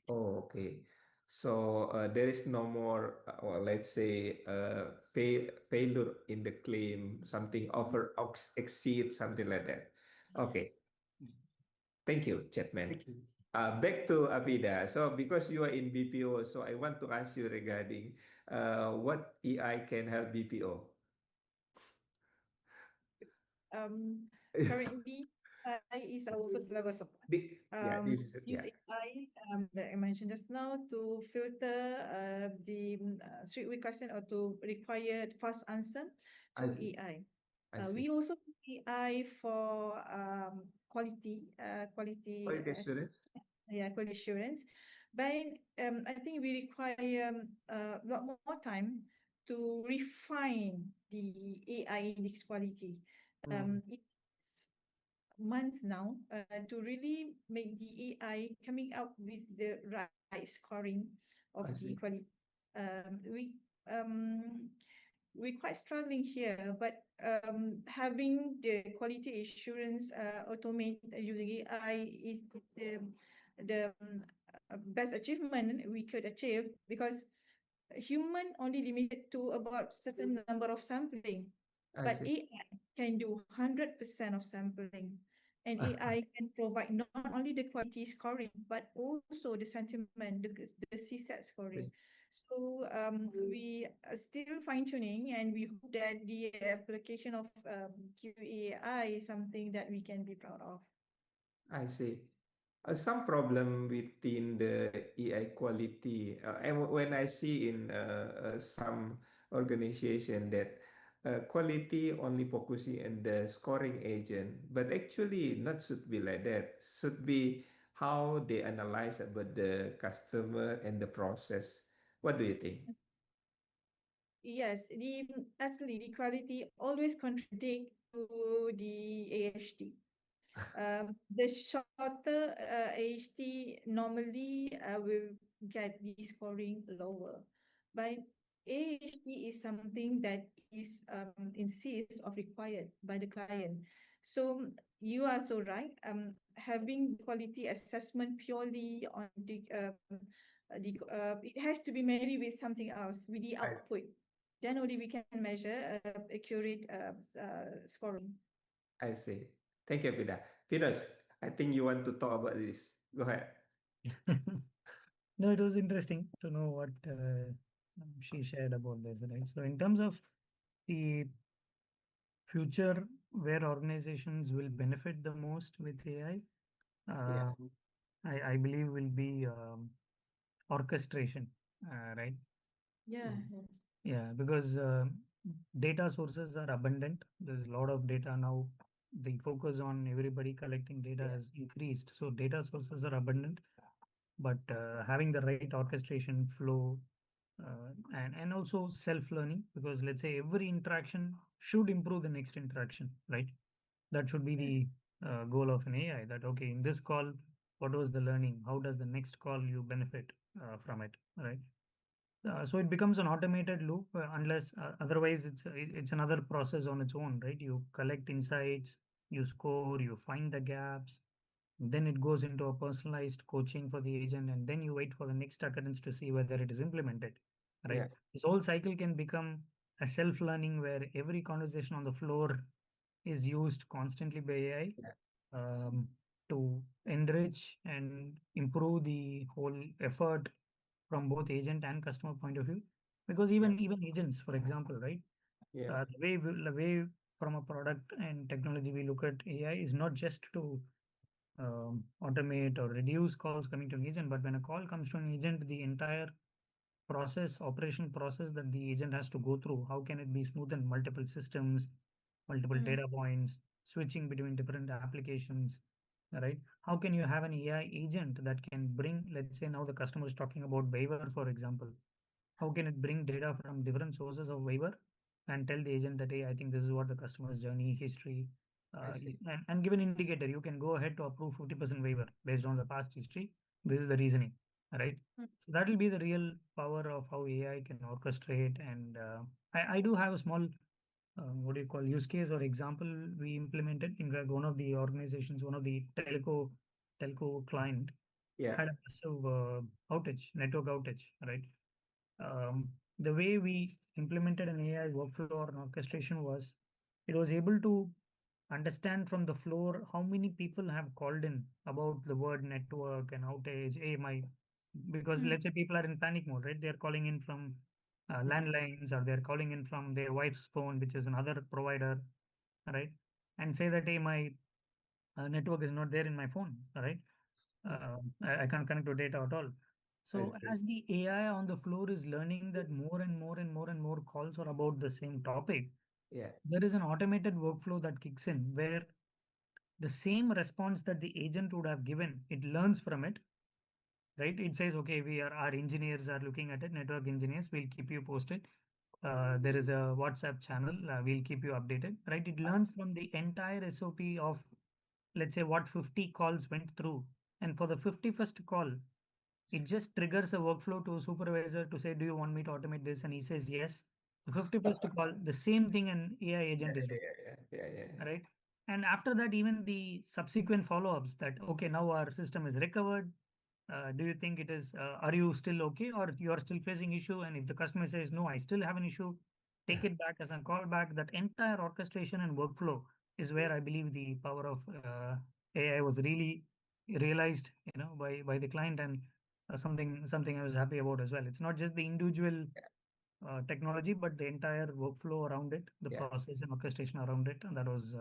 Oh, okay. So there is no more, well, let's say, failure in the claim, something exceed, something like that. Okay, thank you, Chatman. Thank you. Back to Avida. So because you are in BPO, so I want to ask you regarding what AI can help BPO. Currently, AI is our first level support. Yeah, this is Use yeah. AI that I mentioned just now to filter the strict question or to require fast answer I to see. AI. I see. We also use AI for quality Quality assurance. yeah, quality assurance. But I think we require a lot more time to refine the AI index quality. Mm, It's months now to really make the AI coming up with the right scoring of I the see. quality. Um, we um, we're quite struggling here, but having the quality assurance automate using AI is the best achievement we could achieve because human only limited to about certain number of sampling, I but see. AI can do 100% of sampling. And AI can provide not only the quality scoring, but also the sentiment, the CSAT scoring. So we are still fine-tuning, and we hope that the application of QAI is something that we can be proud of. I see. Some problem within the AI quality. And when I see in some organization that quality only focusing on the scoring agent, but actually not should be like that. Should be how they analyze about the customer and the process. What do you think? Yes, actually the quality always contradict to the AHT. The shorter AHT normally will get the scoring lower, but AHT is something that is insist or required by the client. So you are so right. Having quality assessment purely on it has to be married with something else, with the I, output. Then only we can measure accurate scoring. I see. Thank you, Vida. Firoz, I think you want to talk about this. Go ahead. No, it was interesting to know what she shared about this, right? So, in terms of the future where organizations will benefit the most with AI, Yeah, I believe will be orchestration, right? Yeah, Mm. yes. Yeah, because data sources are abundant. There's a lot of data now. The focus on everybody collecting data yeah, has increased. So data sources are abundant, but having the right orchestration flow and also self-learning, because let's say every interaction should improve the next interaction, right? That should be Yes. the goal of an AI. That okay, in this call, what was the learning? How does the next call you benefit from it, right? So it becomes an automated loop unless otherwise it's another process on its own, right? You collect insights, you score, you find the gaps, then it goes into a personalized coaching for the agent, and then you wait for the next occurrence to see whether it is implemented, right? yeah, This whole cycle can become a self-learning where every conversation on the floor is used constantly by AI yeah, to enrich and improve the whole effort from both agent and customer point of view. Because yeah, even agents, for example, right? yeah, The way from a product and technology we look at AI is not just to automate or reduce calls coming to an agent, but when a call comes to an agent, the entire operation process that the agent has to go through, how can it be smoothened? Multiple systems, multiple Mm, data points, switching between different applications, right? How can you have an AI agent that can bring, let's say now the customer is talking about waiver, for example, how can it bring data from different sources of waiver and tell the agent that, hey, I think this is what the customer's journey history I see. and give an indicator. You can go ahead to approve 50% waiver based on the past history. This is the reasoning, right? mm, So that will be the real power of how AI can orchestrate. And I do have a small, what do you call, use case or example we implemented. In fact, one of the organizations, one of the telco client Yeah, had a massive network outage, right? The way we implemented an AI workflow or an orchestration was it was able to understand from the floor how many people have called in about the word network and outage. Hey, my because mm, let's say people are in panic mode, right? They're calling in from mm, landlines or they're calling in from their wife's phone, which is another provider, right? And say that hey, my network is not there in my phone, right? mm, I can't connect to data at all. I So see. as the AI on the floor is learning that more and more and more and more calls are about the same topic, Yeah, there is an automated workflow that kicks in where the same response that the agent would have given, it learns from it, right? It says, okay, our engineers are looking at it, network engineers, we'll keep you posted. There is a WhatsApp channel, we'll keep you updated, right? It learns from the entire SOP of, let's say, what 50 calls went through. And for the 51st call, it just triggers a workflow to a supervisor to say, do you want me to automate this? And he says, yes. The 51st call, the same thing an AI yeah, agent is doing, yeah, yeah, yeah, yeah, yeah. right? And after that, even the subsequent follow-ups that, okay, now our system is recovered. Do you think it is, are you still okay, or you are still facing issue? And if the customer says, no, I still have an issue, take it back as a callback. That entire orchestration and workflow is where I believe the power of AI was really realized, by the client, and something I was happy about as well. It's not just the individual technology, but the entire workflow around it, the Yeah. process and orchestration around it, and that was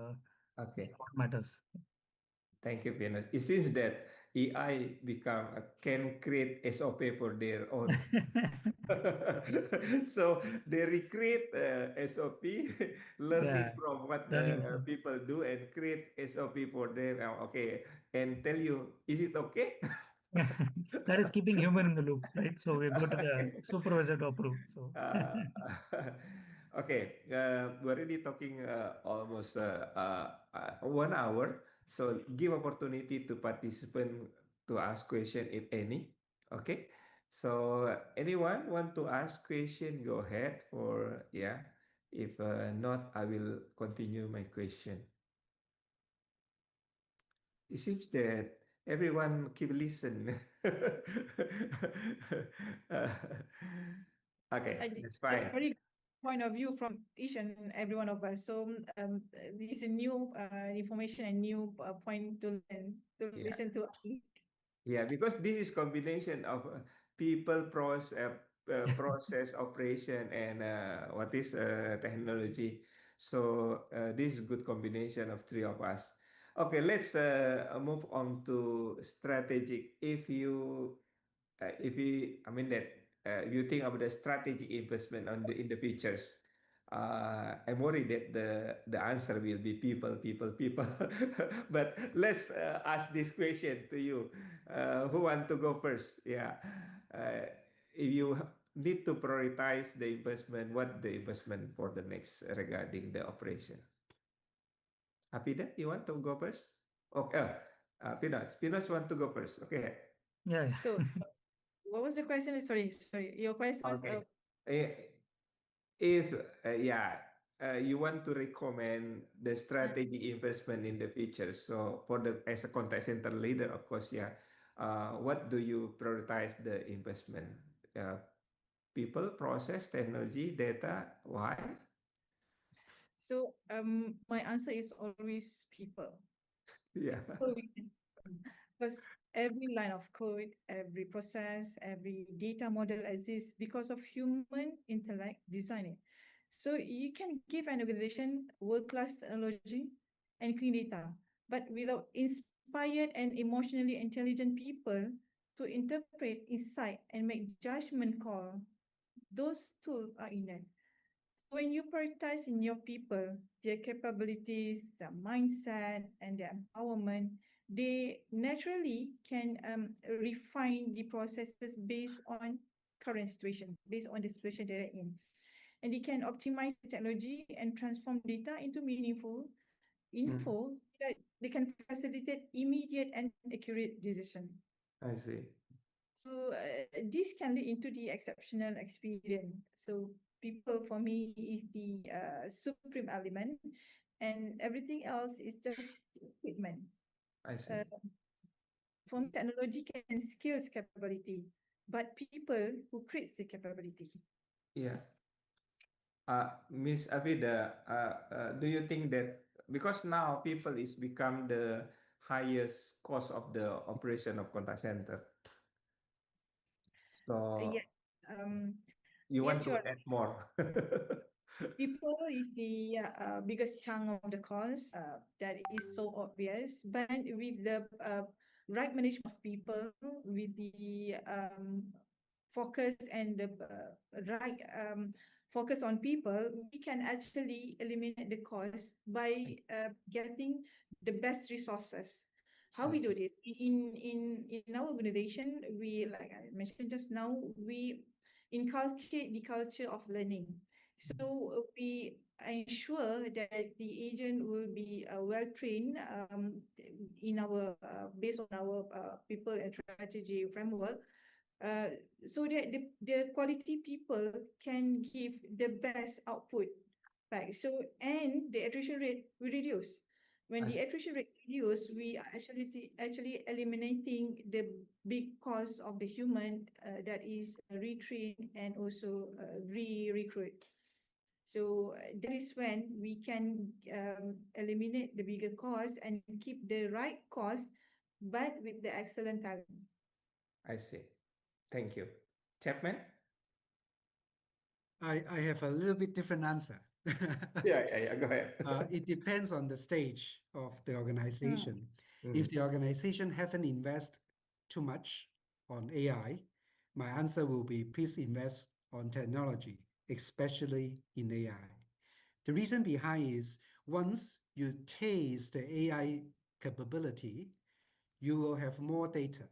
Okay. what matters. Thank you, Venus. It seems that AI can create SOP for their own. So they recreate SOP, learn Yeah, it from what learning the from. people do, and create SOP for them. Okay, and tell you, is it okay? That is keeping human in the loop, right? So we go to the Okay. supervisor to approve. So Uh, okay, we're already talking almost 1 hour. So give opportunity to participant to ask question if any. Okay. So anyone want to ask question, go ahead. Or yeah, if not, I will continue my question. It seems that everyone keep listen. Uh, okay, I that's get fine. very good point of view from each and every one of us. So this is a new information and new point to learn, to Yeah. listen to. Yeah, because this is combination of process, operation, and what is technology. So this is good combination of three of us. Okay, let's move on to strategic. If you, I mean that you think about the strategic investment on the in the futures, I'm worried that the answer will be people, people, people. But let's ask this question to you. Who want to go first? Yeah. If you need to prioritize the investment, what the investment for the next regarding the operation? Apida, you want to go first? Okay. Pinos want to go first. Okay. yeah, yeah. So what was the question? Sorry. Your question was Okay. Eh, If yeah, you want to recommend the strategy investment in the future. So for the as a contact center leader, of course, yeah. What do you prioritize the investment? Uh, People, process, technology, data. Why? so my answer is always people. Yeah. So because every line of code, every process, every data model exists because of human intellect designing. So you can give an organization world-class technology and clean data, but without inspired and emotionally intelligent people to interpret insight and make judgment call, those tools are enough. So when you prioritize in your people, their capabilities, their mindset, and their empowerment, they naturally can refine the processes based on current situation, based on the situation they're in. And they can optimize the technology and transform data into meaningful Mm, info that they can facilitate immediate and accurate decision. I see. So this can lead into the exceptional experience. So people for me is the supreme element, and everything else is just equipment. I see. Uh, for me, technology can skills capability, but people who creates the capability. Yeah. Miss Avida, do you think that because now people is become the highest cost of the operation of contact center, so Yeah. Um, you want yes, to you're add more? people is the biggest chunk of the cost. That is so obvious. But with the right management of people, with the focus and the right focus on people, we can actually eliminate the cost by getting the best resources. How I we do see. this in our organization, we, like I mentioned just now, we inculcate the culture of learning. So we ensure that the agent will be well trained in our based on our people and strategy framework, uh, so that the quality people can give the best output back. So and the attrition rate will reduce. When I the see. attrition rate reduce, we are actually eliminating the big cost of the human that is retrain and also re-recruit. So that is when we can eliminate the bigger cost and keep the right cost, but with the excellent talent. I see. Thank you. Chapman? I have a little bit different answer. Yeah. Go ahead. It depends on the stage of the Mm. organization. Mm, If the organization haven't invest too much on AI, my answer will be please invest on technology, especially in AI. The reason behind is once you taste the AI capability, you will have more data.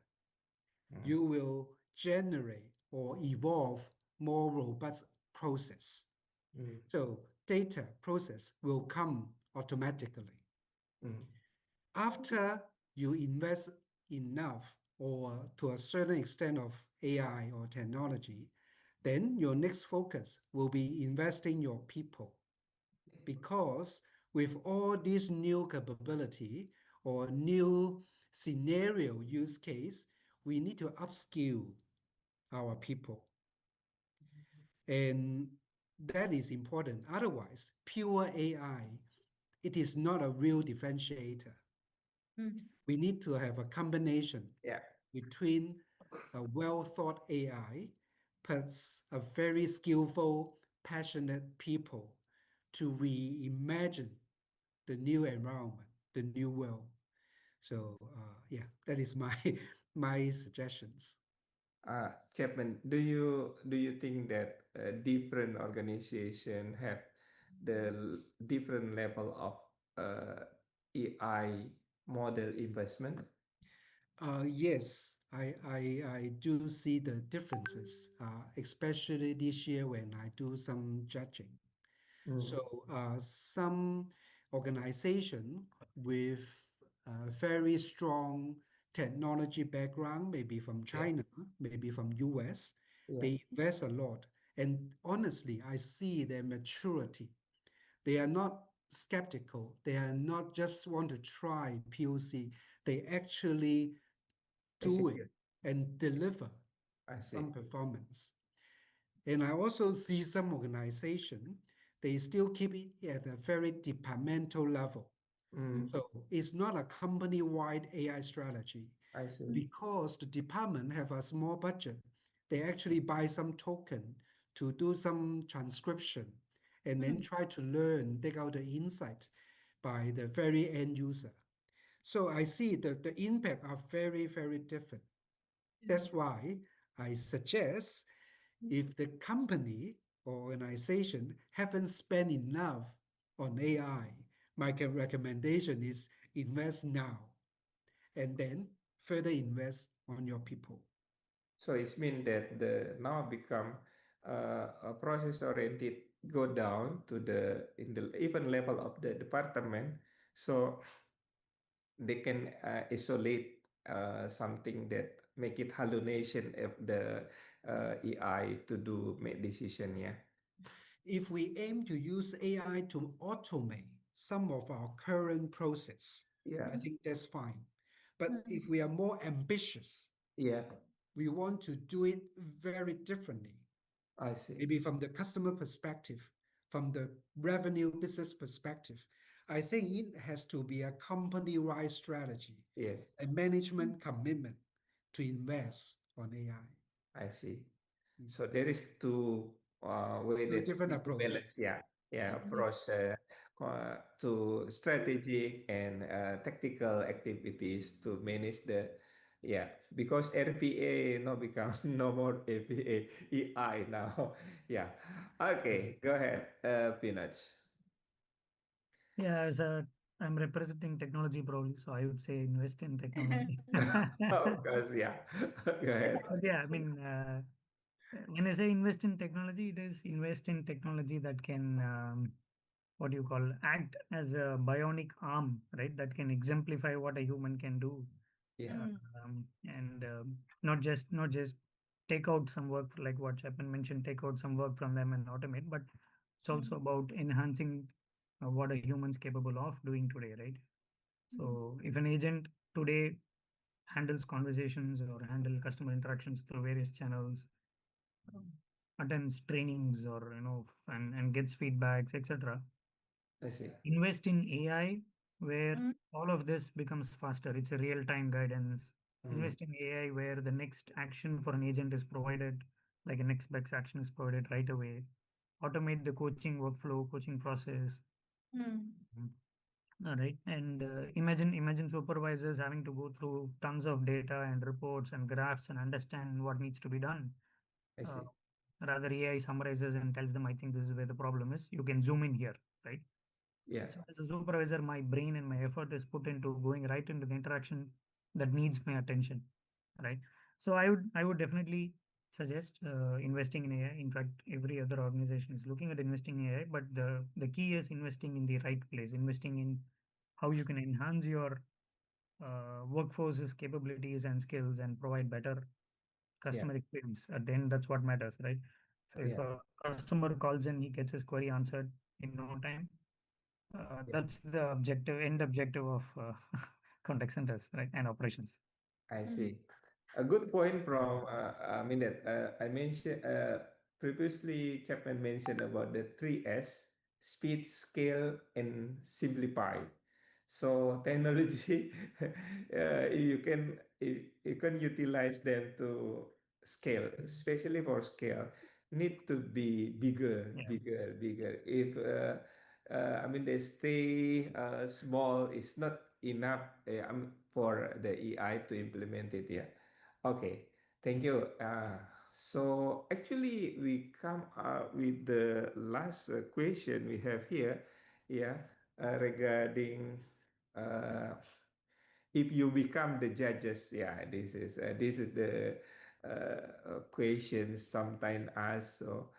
mm, You will generate or evolve more robust process. mm, So data process will come automatically. mm. After you invest enough or to a certain extent of AI or technology, then your next focus will be investing your people. Because with all this new capability or new scenario use case, we need to upskill our people. And that is important. Otherwise, pure AI, it is not a real differentiator. Mm. We need to have a combination Yeah, between a well thought AI plus a very skillful, passionate people to reimagine the new environment, the new world. So yeah, that is my my suggestions. Chapman, do you think that different organization have different level of AI model investment? Yes, I do see the differences, especially this year when I do some judging. Mm, So some organization with a very strong technology background, maybe from yeah, China, maybe from US, yeah, they invest a lot. And honestly, I see their maturity. They are not skeptical. They are not just want to try POC. They actually do it execute. and deliver I see. some performance. And I also see some organization, they still keep it at a very departmental level. Mm, So it's not a company-wide AI strategy I see. because the department have a small budget. They actually buy some token to do some transcription and then Mm. try to learn, take out the insight by the very end user. So I see that the impact are very, very different. Yeah. That's why I suggest if the company or organization haven't spent enough on AI, my recommendation is invest now and then further invest on your people. So it's mean that the now become a process oriented go down to the in the even level of the department, so they can isolate something that make it hallucination of the AI to do make decision. Yeah, If we aim to use AI to automate some of our current process, yeah, I think that's fine. But Mm. if we are more ambitious, yeah. we want to do it very differently, I see. maybe from the customer perspective, from the revenue business perspective. I think it has to be a company-wide strategy Yes, and management commitment to invest on AI. I see. Mm. So there is two way Two that different need to approach. balance. Yeah, yeah. Yeah. Approach to strategic and tactical activities to manage the yeah, because RPA no become no more APA AI now. Yeah. Okay, go ahead, Peanuts. Yeah, I'm representing technology probably, so I would say invest in technology. Of course, yeah. Go ahead. But yeah, I mean, when I say invest in technology, it is invest in technology that can, what do you call, act as a bionic arm, right? That can exemplify what a human can do, Yeah. Mm. and not just take out some work, like what Chapman mentioned, take out some work from them and automate, but it's also Mm. about enhancing what a human's capable of doing today, right? So if an agent today handles conversations or handle customer interactions through various channels, um, attends trainings or and gets feedbacks, etc. I see. Invest in AI where Mm, all of this becomes faster. It's a real-time guidance. Mm, Invest in AI where the next action for an agent is provided, like a next best action is provided right away. Automate the coaching workflow, coaching process. mm, Mm. All right. And imagine supervisors having to go through tons of data and reports and graphs and understand what needs to be done. I Uh, see. Rather, AI summarizes and tells them, I think this is where the problem is. You can zoom in here, right? Yeah, So as a supervisor, my brain and my effort is put into going right into the interaction that needs my attention, right? So I would definitely suggest investing in AI. In fact, every other organization is looking at investing in AI, but the key is investing in the right place, investing in how you can enhance your workforce's capabilities and skills and provide better yeah, customer experience. At the end, that's what matters, right? So if yeah, a customer calls in, he gets his query answered in no time. yeah. That's the end objective of contact centers, right, and operations. I mm, see. A good point from, I mean that I mentioned previously, Chapman mentioned about the three S: speed, scale, and simplify. So technology, you can utilize them to scale, especially for scale, need to be bigger, Yeah, bigger, bigger. If I mean they stay small, it's not enough for the AI to implement it. Yeah. Okay. Thank you. So actually, we come with the last question we have here. Yeah, regarding uh, if you become the judges. Yeah, this is the question sometimes asked. So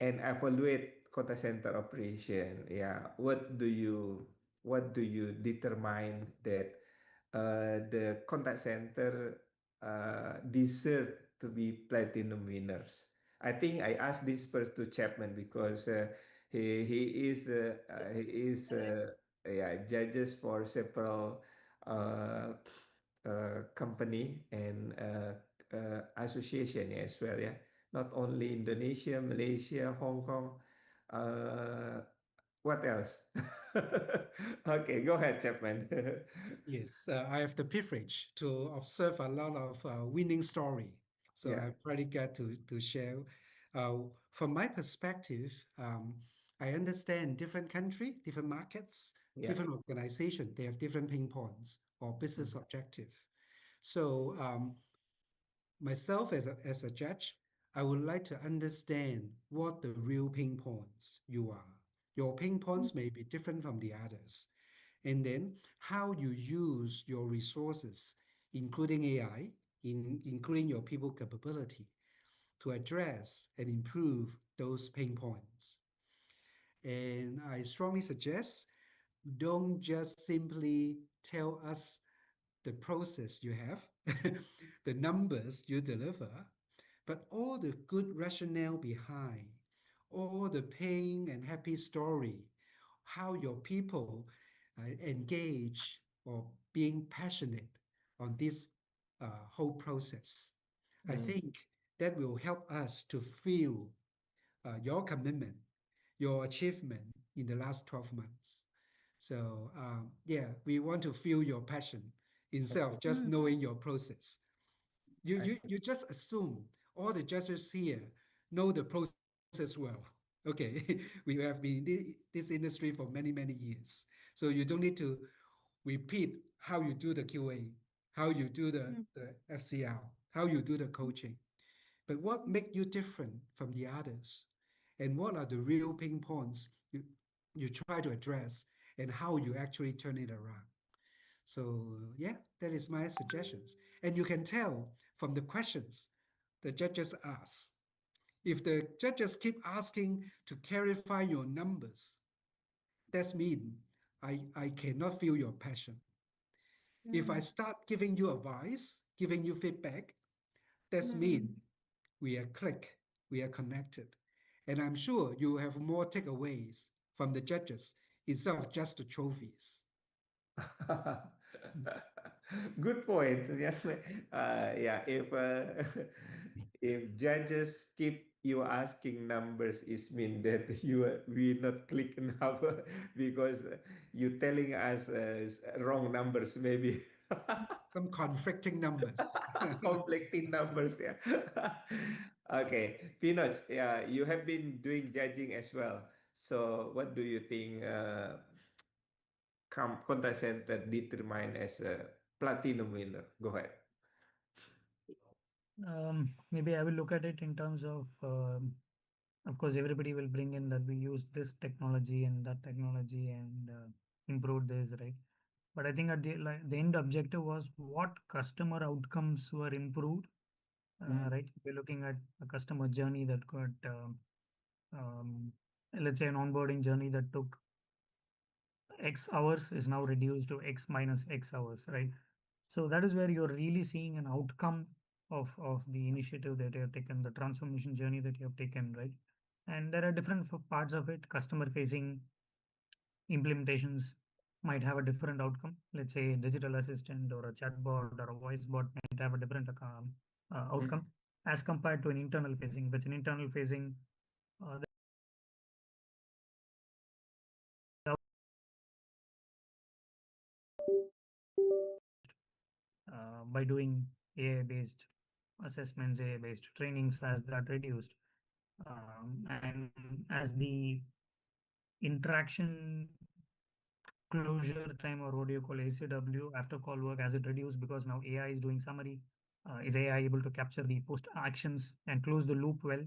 and evaluate contact center operation. Yeah, what do you determine that the contact center deserve to be platinum winners? I think I asked this first to Chapman because he is yeah, judges for several uh, company and association as well. Yeah, not only Indonesia, Malaysia, Hong Kong. Uh, what else? Okay, go ahead, Chapman. Yes, I have the privilege to observe a lot of winning story. So Yeah, I'm very glad to share. Uh, from my perspective, I understand different country, different markets, yeah, different organization, they have different pain points or mm, business objective. So myself as a judge, I would like to understand what the real pain points you are. Your pain mm, points may be different from the others. And then how you use your resources, including AI, including your people capability, to address and improve those pain points. And I strongly suggest don't just simply tell us the process you have, the numbers you deliver, but all the good rationale behind, all the pain and happy story, how your people engage or being passionate on this whole process. I mm, think that will help us to feel your commitment, your achievement in the last 12 months. So, yeah, we want to feel your passion instead okay, of just mm, knowing your process. You, I you, see. you just assume all the judges here know the process well. Okay, we have been in this industry for many, many years. So you don't need to repeat how you do the QA, how you do mm, the FCL, how you do the coaching. But what mm, make you different from the others? And what are the real pain points you try to address and how you actually turn it around? So yeah, that is my suggestions. And you can tell from the questions the judges ask. If the judges keep asking to clarify your numbers, that's mean I cannot feel your passion. If I mm, start giving you advice, giving you feedback, that's mm, mean we are click, we are connected. And I'm sure you have more takeaways from the judges instead of just the trophies. Good point. Yeah, yeah. If judges keep you asking numbers, is mean that we not click enough because you telling us wrong numbers maybe. Some conflicting numbers. Conflicting numbers, yeah. Okay, Pinot, yeah, you have been doing judging as well. So, what do you think contact center determined as a platinum winner? Go ahead. Maybe I will look at it in terms of course, everybody will bring in that we use this technology and that technology and improve this, right? But I think at the end objective was what customer outcomes were improved, Mm, right? We're looking at a customer journey that got, um, let's say, an onboarding journey that took X hours is now reduced to X minus X hours, right? So that is where you're really seeing an outcome of the initiative that you have taken, the transformation journey that you have taken, right? And there are different parts of it. Customer facing implementations might have a different outcome. Let's say a digital assistant or a chatbot or a voice bot might have a different mm, outcome as compared to an internal facing. If it's an internal facing, the by doing AI based assessments, AI based trainings, so as that reduced. And as the interaction closure time, or what do you call ACW, after call work, as it reduced because now AI is doing summary. Is AI able to capture the post actions and close the loop well?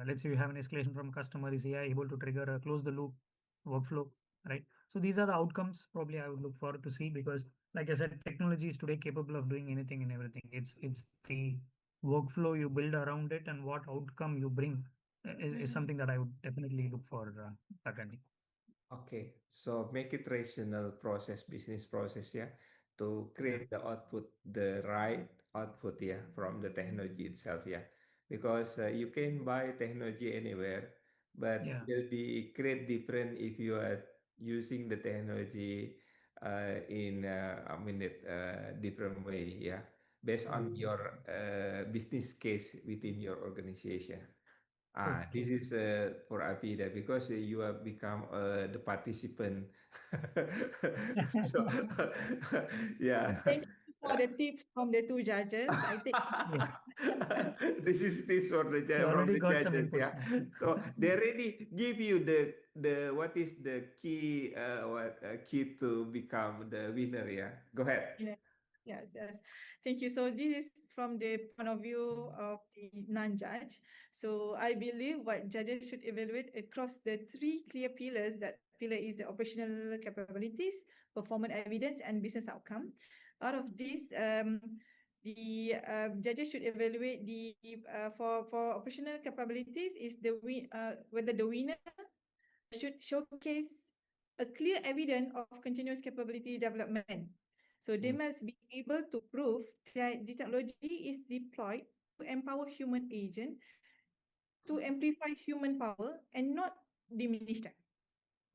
Let's say you have an escalation from customer, is AI able to trigger a close the loop workflow, right? So these are the outcomes probably I would look forward to see, because like I said, technology is today capable of doing anything and everything. It's the workflow you build around it and what outcome you bring is Mm. something that I would definitely look for, Kakandi. okay, so make it rational process, business process, yeah, to Yeah. create the output, the right output, yeah, from the technology itself, yeah, because you can buy technology anywhere, but Yeah. will be create different if you are using the technology in I mean it different way, yeah, based on Mm. your business case within your organization. True, This true. is for Avida because you have become the participant. So, yeah. Thank you for the tips from the two judges. I take. Yes. This is tips for the You from already the got some judges, yeah. inputs now. So they already give you the what is the key key to become the winner, yeah. Go ahead. Yeah. Yes, yes. Thank you. So this is from the point of view of the non-judge. So I believe what judges should evaluate across the three clear pillars. That pillar is the operational capabilities, performance evidence, and business outcome. Out of this, the judges should evaluate the for operational capabilities is whether the winner should showcase a clear evidence of continuous capability development. So they Mm, must be able to prove that the technology is deployed to empower human agent, to amplify human power and not diminish them.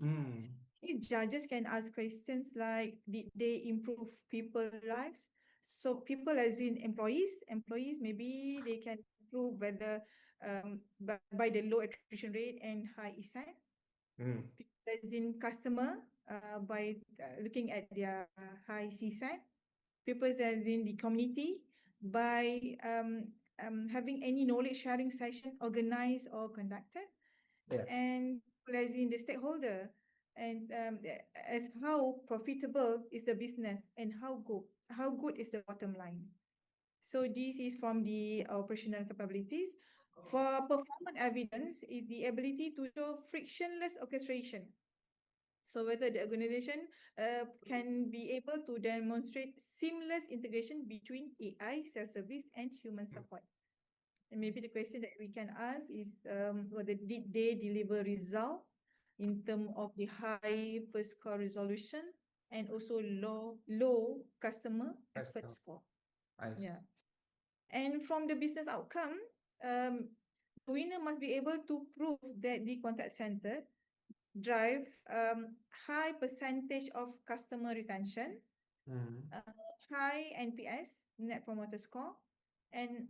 Mm. If judges can ask questions like, did they improve people's lives? So people as in employees, maybe they can prove whether by the low attrition rate and high ESAN. mm, People as in customer by looking at their high CSAT. People as in the community by having any knowledge sharing session organized or conducted, yes. and people as in the stakeholder, and as how profitable is the business and how good is the bottom line. So this is from the operational capabilities. For performance evidence is the ability to show frictionless orchestration. So whether the organization can be able to demonstrate seamless integration between AI, self-service, and human support. And maybe the question that we can ask is whether did they deliver result in terms of the high first call resolution and also low customer That's effort how score. I see. Yeah. And from the business outcome, um, the winner must be able to prove that the contact center drive high percentage of customer retention, Mm. uh, high NPS, Net Promoter Score, and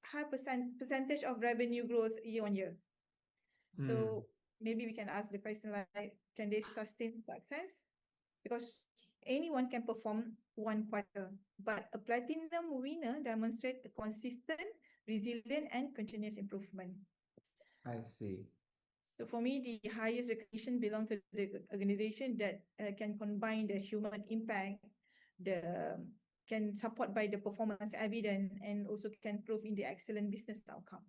high percentage of revenue growth year on year. Mm. So maybe we can ask the question like, can they sustain success? Because anyone can perform one quarter, but a platinum winner demonstrates a consistent, resilient, and continuous improvement. I see. So for me, the highest recognition belongs to the organization that can combine the human impact, the can support by the performance evidence, and also can prove in the excellent business outcome.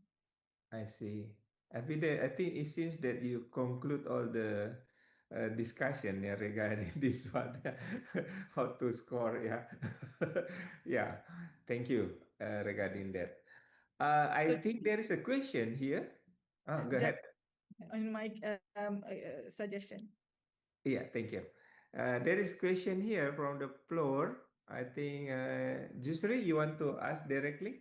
I see. Every I think it seems that you conclude all the discussion, yeah, regarding this one, how to score. Yeah, yeah. Thank you regarding that. So I think there is a question here. Go just ahead. on my suggestion. Yeah, thank you. There is question here from the floor. I think, Jusri, you want to ask directly?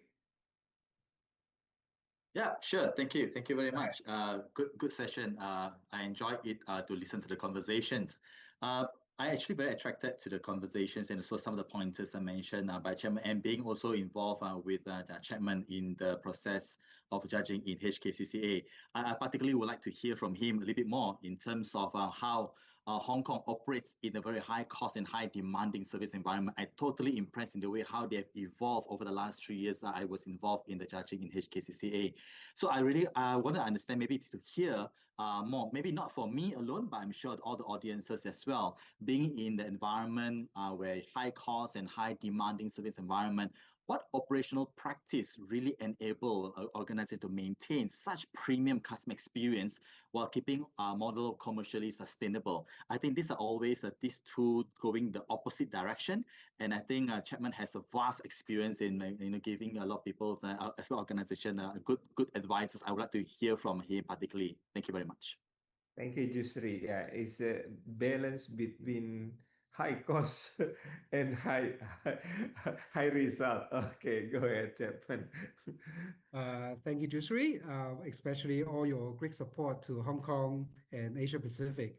Yeah, sure. Thank you. Thank you very Go ahead. much. Good session. I enjoyed it to listen to the conversations. I actually very attracted to the conversations and also some of the pointers I mentioned by Chairman and being also involved with the Chairman in the process of judging in HKCCA. I particularly would like to hear from him a little bit more in terms of how Hong Kong operates in a very high cost and high demanding service environment. I totally impressed in the way how they have evolved over the last 3 years that I was involved in the judging in HKCCA. So I really want to understand, maybe to hear more, maybe not for me alone, but I'm sure all the audiences as well, being in the environment where high cost and high demanding service environment, what operational practice really enable an organization to maintain such premium customer experience while keeping our model commercially sustainable? I think these are always these two going the opposite direction. And I think Chapman has a vast experience in giving a lot of people, as well organization, good advices. I would like to hear from him particularly. Thank you very much. Thank you, Jusri. Yeah, it's a balance between high cost and high result. Okay, go ahead, Chapman. Thank you, Jusri, especially all your great support to Hong Kong and Asia Pacific.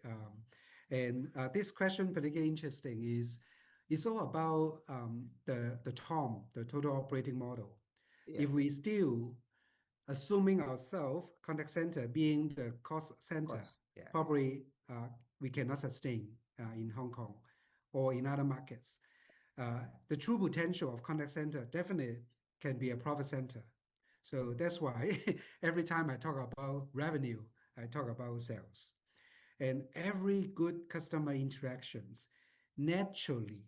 And this question, particularly interesting, is it's all about the TOM, the total operating model. Yeah, If we still assuming ourselves contact center being the cost center, cost. Yeah, probably we cannot sustain in Hong Kong or in other markets. The true potential of contact center definitely can be a profit center. So that's why every time I talk about revenue, I talk about sales. And every good customer interactions naturally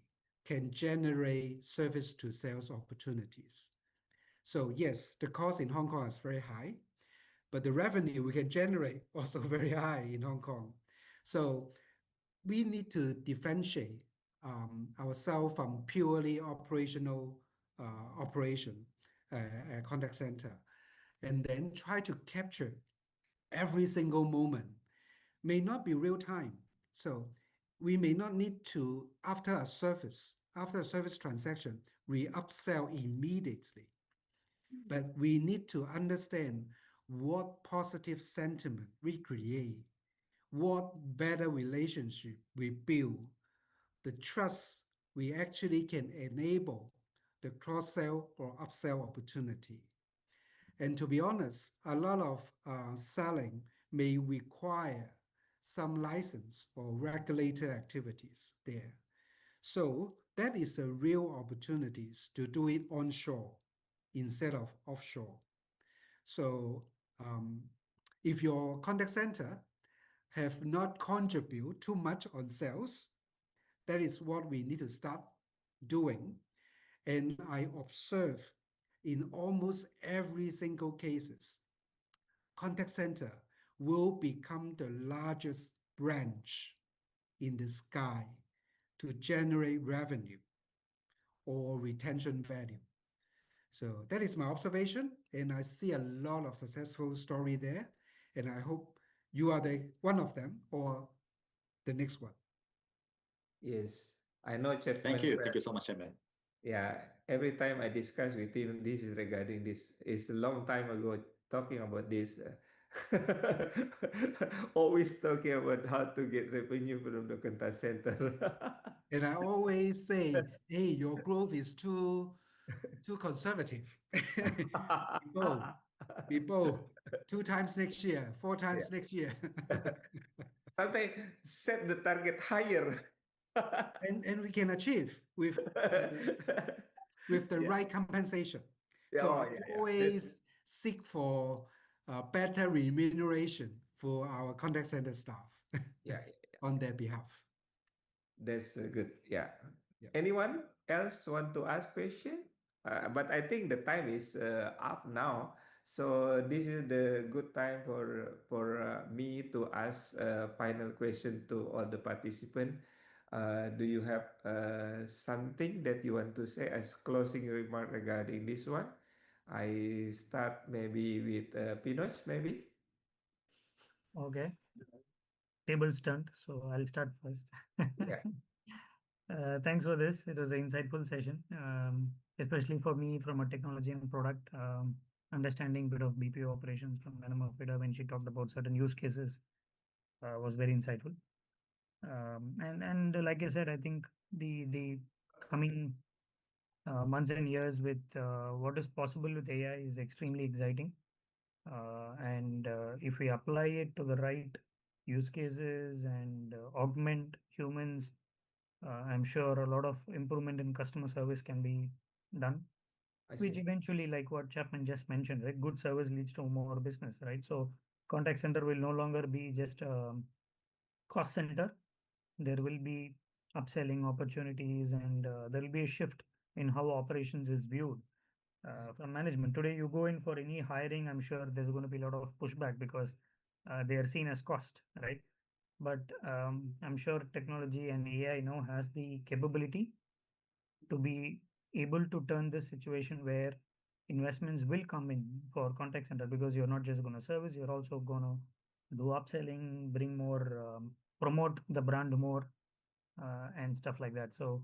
can generate service to sales opportunities. So yes, the cost in Hong Kong is very high, but the revenue we can generate also very high in Hong Kong. So we need to differentiate ourselves from purely operational operation, contact center, and then try to capture every single moment. May not be real time. So we may not need to, after a service transaction, we upsell immediately. But we need to understand what positive sentiment we create, what better relationship we build, the trust we actually can enable the cross-sell or upsell opportunity. And to be honest, a lot of selling may require some license or regulated activities there. So that is a real opportunities to do it onshore instead of offshore. So if your contact center have not contribute too much on sales, that is what we need to start doing. And I observe in almost every single cases, contact center will become the largest branch in the sky to generate revenue or retention value. So that is my observation, and I see a lot of successful story there, and I hope you are the one of them or the next one. yes. I know Thank Chapman you. well. Thank you so much, Chairman. Yeah, every time I discuss with him, this is regarding this. It's a long time ago talking about this. Always talking about how to get revenue from the contact center. And I always say, hey, your growth is too conservative. People, people, 2 times next year, 4 times Yeah. next year. Sometimes set the target higher. And we can achieve with the Yeah. right compensation. Yeah. So Oh, I yeah. Yeah. always seek for better remuneration for our contact center staff Yeah. on their behalf. That's good. Yeah. Yeah. Anyone else want to ask question? But I think the time is up now. So this is the good time for me to ask a final question to all the participants. Do you have something that you want to say as closing remark regarding this one? I start maybe with Pinoch, maybe. Okay, tables turned, so I'll start first. Yeah. Thanks for this. It was an insightful session, especially for me from a technology and product understanding bit of BPO operations from Madam Afida when she talked about certain use cases was very insightful. And like I said, I think the coming months and years with what is possible with AI is extremely exciting. And if we apply it to the right use cases and augment humans, I'm sure a lot of improvement in customer service can be done, I which see. eventually, like what Chapman just mentioned, right? Good service leads to more business, right? So contact center will no longer be just a cost center. There will be upselling opportunities, and there will be a shift in how operations is viewed from management. Today, you go in for any hiring, I'm sure there's going to be a lot of pushback because they are seen as cost, right? But I'm sure technology and AI now has the capability to be able to turn this situation where investments will come in for contact center, because you're not just going to service, you're also going to do upselling, bring more, promote the brand more, and stuff like that. So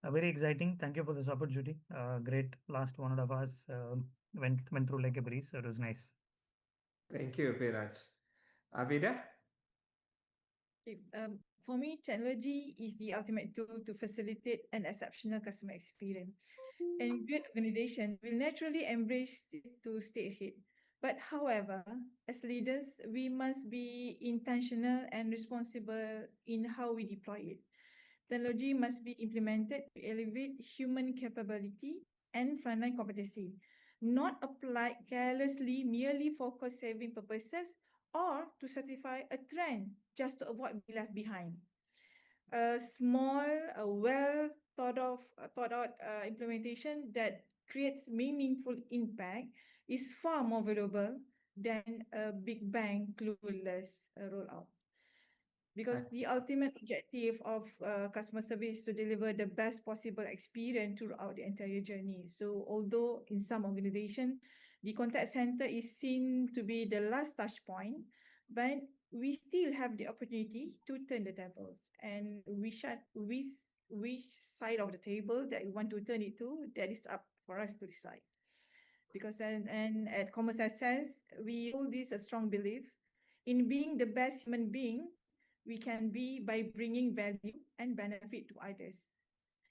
very exciting. Thank you for this opportunity. Great last 1.5 hours. Went through like a breeze, so it was nice. Thank you, Piraj. Avida? Okay, for me, technology is the ultimate tool to facilitate an exceptional customer experience. And great organization will naturally embrace it to stay ahead. But however, as leaders, we must be intentional and responsible in how we deploy it. Technology must be implemented to elevate human capability and frontline competency, not applied carelessly merely for cost-saving purposes or to certify a trend just to avoid being left behind. A small, well thought out implementation that creates meaningful impact is far more valuable than a big bang clueless rollout, I, because the ultimate objective of customer service is to deliver the best possible experience throughout the entire journey. So although in some organization the contact center is seen to be the last touch point, but we still have the opportunity to turn the tables, and which side of the table that we want to turn it to, that is up for us to decide. Because and at Common Sense, we hold this a strong belief in being the best human being we can be by bringing value and benefit to others.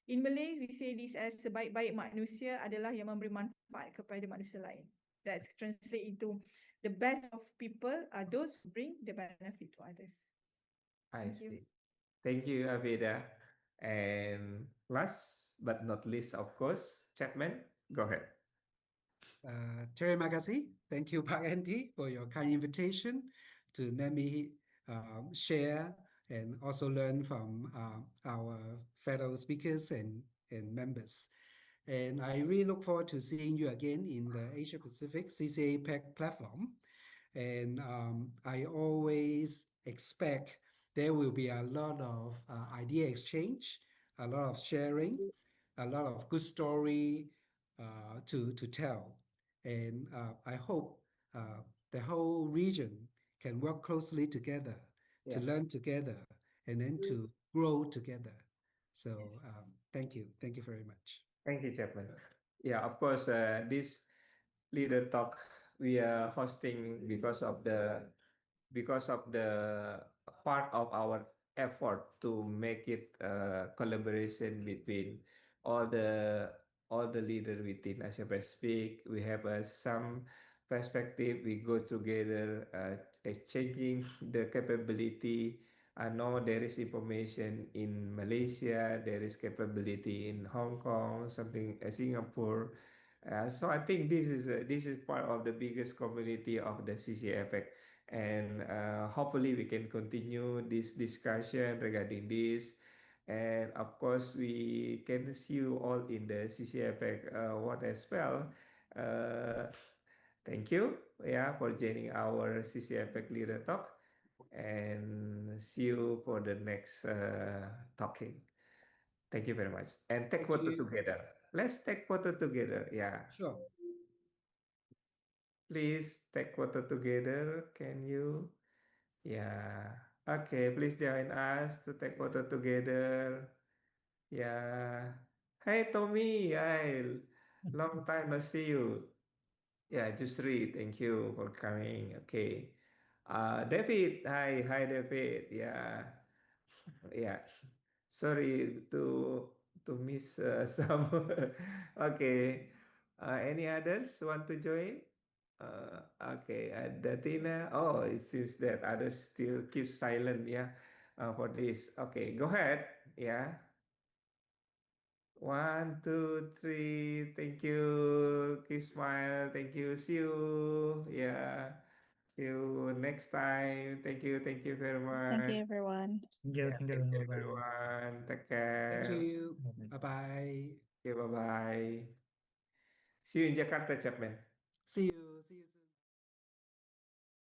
In Malay, we say this as sebaik-baik manusia adalah yang memberi manfaat kepada manusia lain. That's translate into the best of people are those who bring the benefit to others. I Thank you. see. Thank you, Avida. And last but not least, of course, Chapman, go ahead. Terima kasih. Thank you, Pak Andy, for your kind invitation to let me share and also learn from our fellow speakers and members. And I really look forward to seeing you again in the Asia Pacific CCA PAC platform. And I always expect there will be a lot of idea exchange, a lot of sharing, a lot of good story to tell. And I hope the whole region can work closely together to Yeah. learn together and then to grow together. So Yes. thank you. Thank you very much. Thank you, Chapman. Yeah, of course, this leader talk we are hosting because of the part of our effort to make it a collaboration between all the all the leader within Asia Pacific. We have some perspective. We go together, exchanging the capability. I know there is information in Malaysia, there is capability in Hong Kong, something Singapore. So I think this is part of the biggest community of the CCAPEC, and hopefully we can continue this discussion regarding this. And of course, we can see you all in the CCAPEC one as well. Uh, Thank you, yeah, for joining our CCAPEC Leader Talk, and see you for the next talking. Thank you very much. And take Thank photo you. together. Let's take photo together. Yeah. Sure. Please take photo together. Can you? Yeah. Okay, please join us to take photo together. Yeah. Hey, Tommy. Hi. Long time no see you. Yeah, just read. Thank you for coming. Okay. David. Hi. Hi, David. Yeah. Yeah. Sorry to miss some. Okay. Any others want to join? Okay. Datina. Oh, it seems that others still keep silent. Yeah. For this. Okay. Go ahead. Yeah. One, two, three. Thank you. Keep smile. Thank you. See you. Yeah. See you next time. Thank you. Thank you very Thank much. you, everyone. Thank you. Yeah. Thank Thank you. you, Bye-bye. everyone. Take Thank care. you. Bye-bye. Bye-bye. Okay, bye bye. See you in Jakarta, Chapman. See you. See you soon.